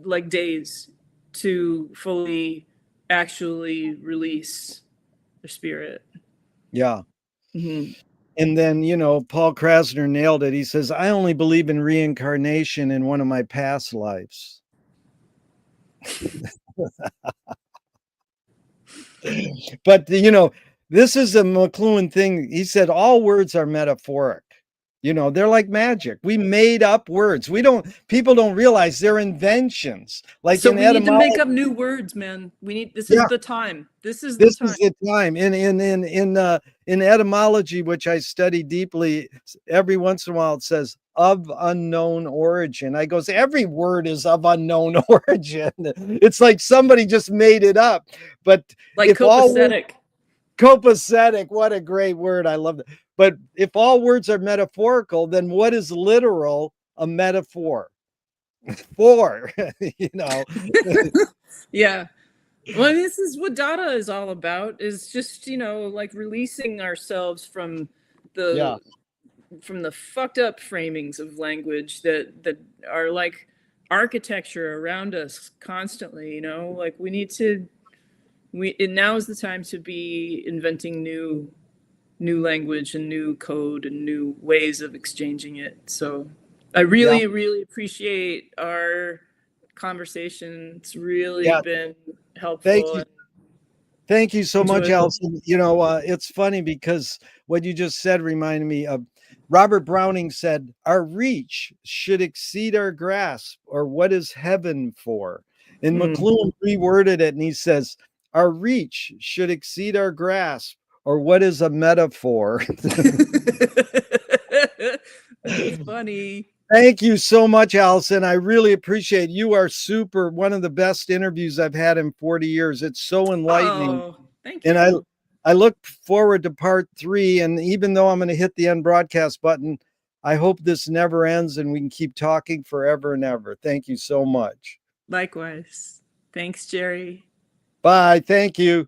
B: like days to fully actually release their spirit.
A: And then, you know, Paul Krasner nailed it. He says, I only believe in reincarnation in one of my past lives. But, you know, This is a McLuhan thing. He said all words are metaphoric. You know, they're like magic. We made up words. People don't realize they're inventions. Like
B: So
A: in
B: we need to make
A: etymology.
B: up new words, man. This
A: Yeah.
B: is the time. This is the
A: This
B: time.
A: is the time. In etymology, which I study deeply, every once in a while it says of unknown origin. I goes, every word is of unknown origin. It's like somebody just made it up. But
B: Like
A: if all words,
B: copacetic.
A: copacetic, what a great word. I love that. But if all words are metaphorical, then what is literal? A metaphor. For, you know.
B: Yeah. Well, this is what Dada is all about, is just, like releasing ourselves from
A: Yeah.
B: the fucked up framings of language that are like architecture around us constantly, like now is the time to be inventing new language and new code and new ways of exchanging it. So I really, really appreciate our conversation. It's really been helpful.
A: Thank you so much,
B: Enjoyable.
A: Allison. It's funny because what you just said reminded me of Robert Browning said, our reach should exceed our grasp, or what is heaven for? And McLuhan reworded it and he says, our reach should exceed our grasp, or what is a metaphor?
B: That's funny.
A: Thank you so much, Allison. I really appreciate it. You are super, one of the best interviews I've had in 40 years. It's so enlightening.
B: Oh, thank you.
A: And I look forward to part 3. And even though I'm going to hit the end broadcast button, I hope this never ends and we can keep talking forever and ever. Thank you so much.
B: Likewise. Thanks, Gerry.
A: Bye. Thank you.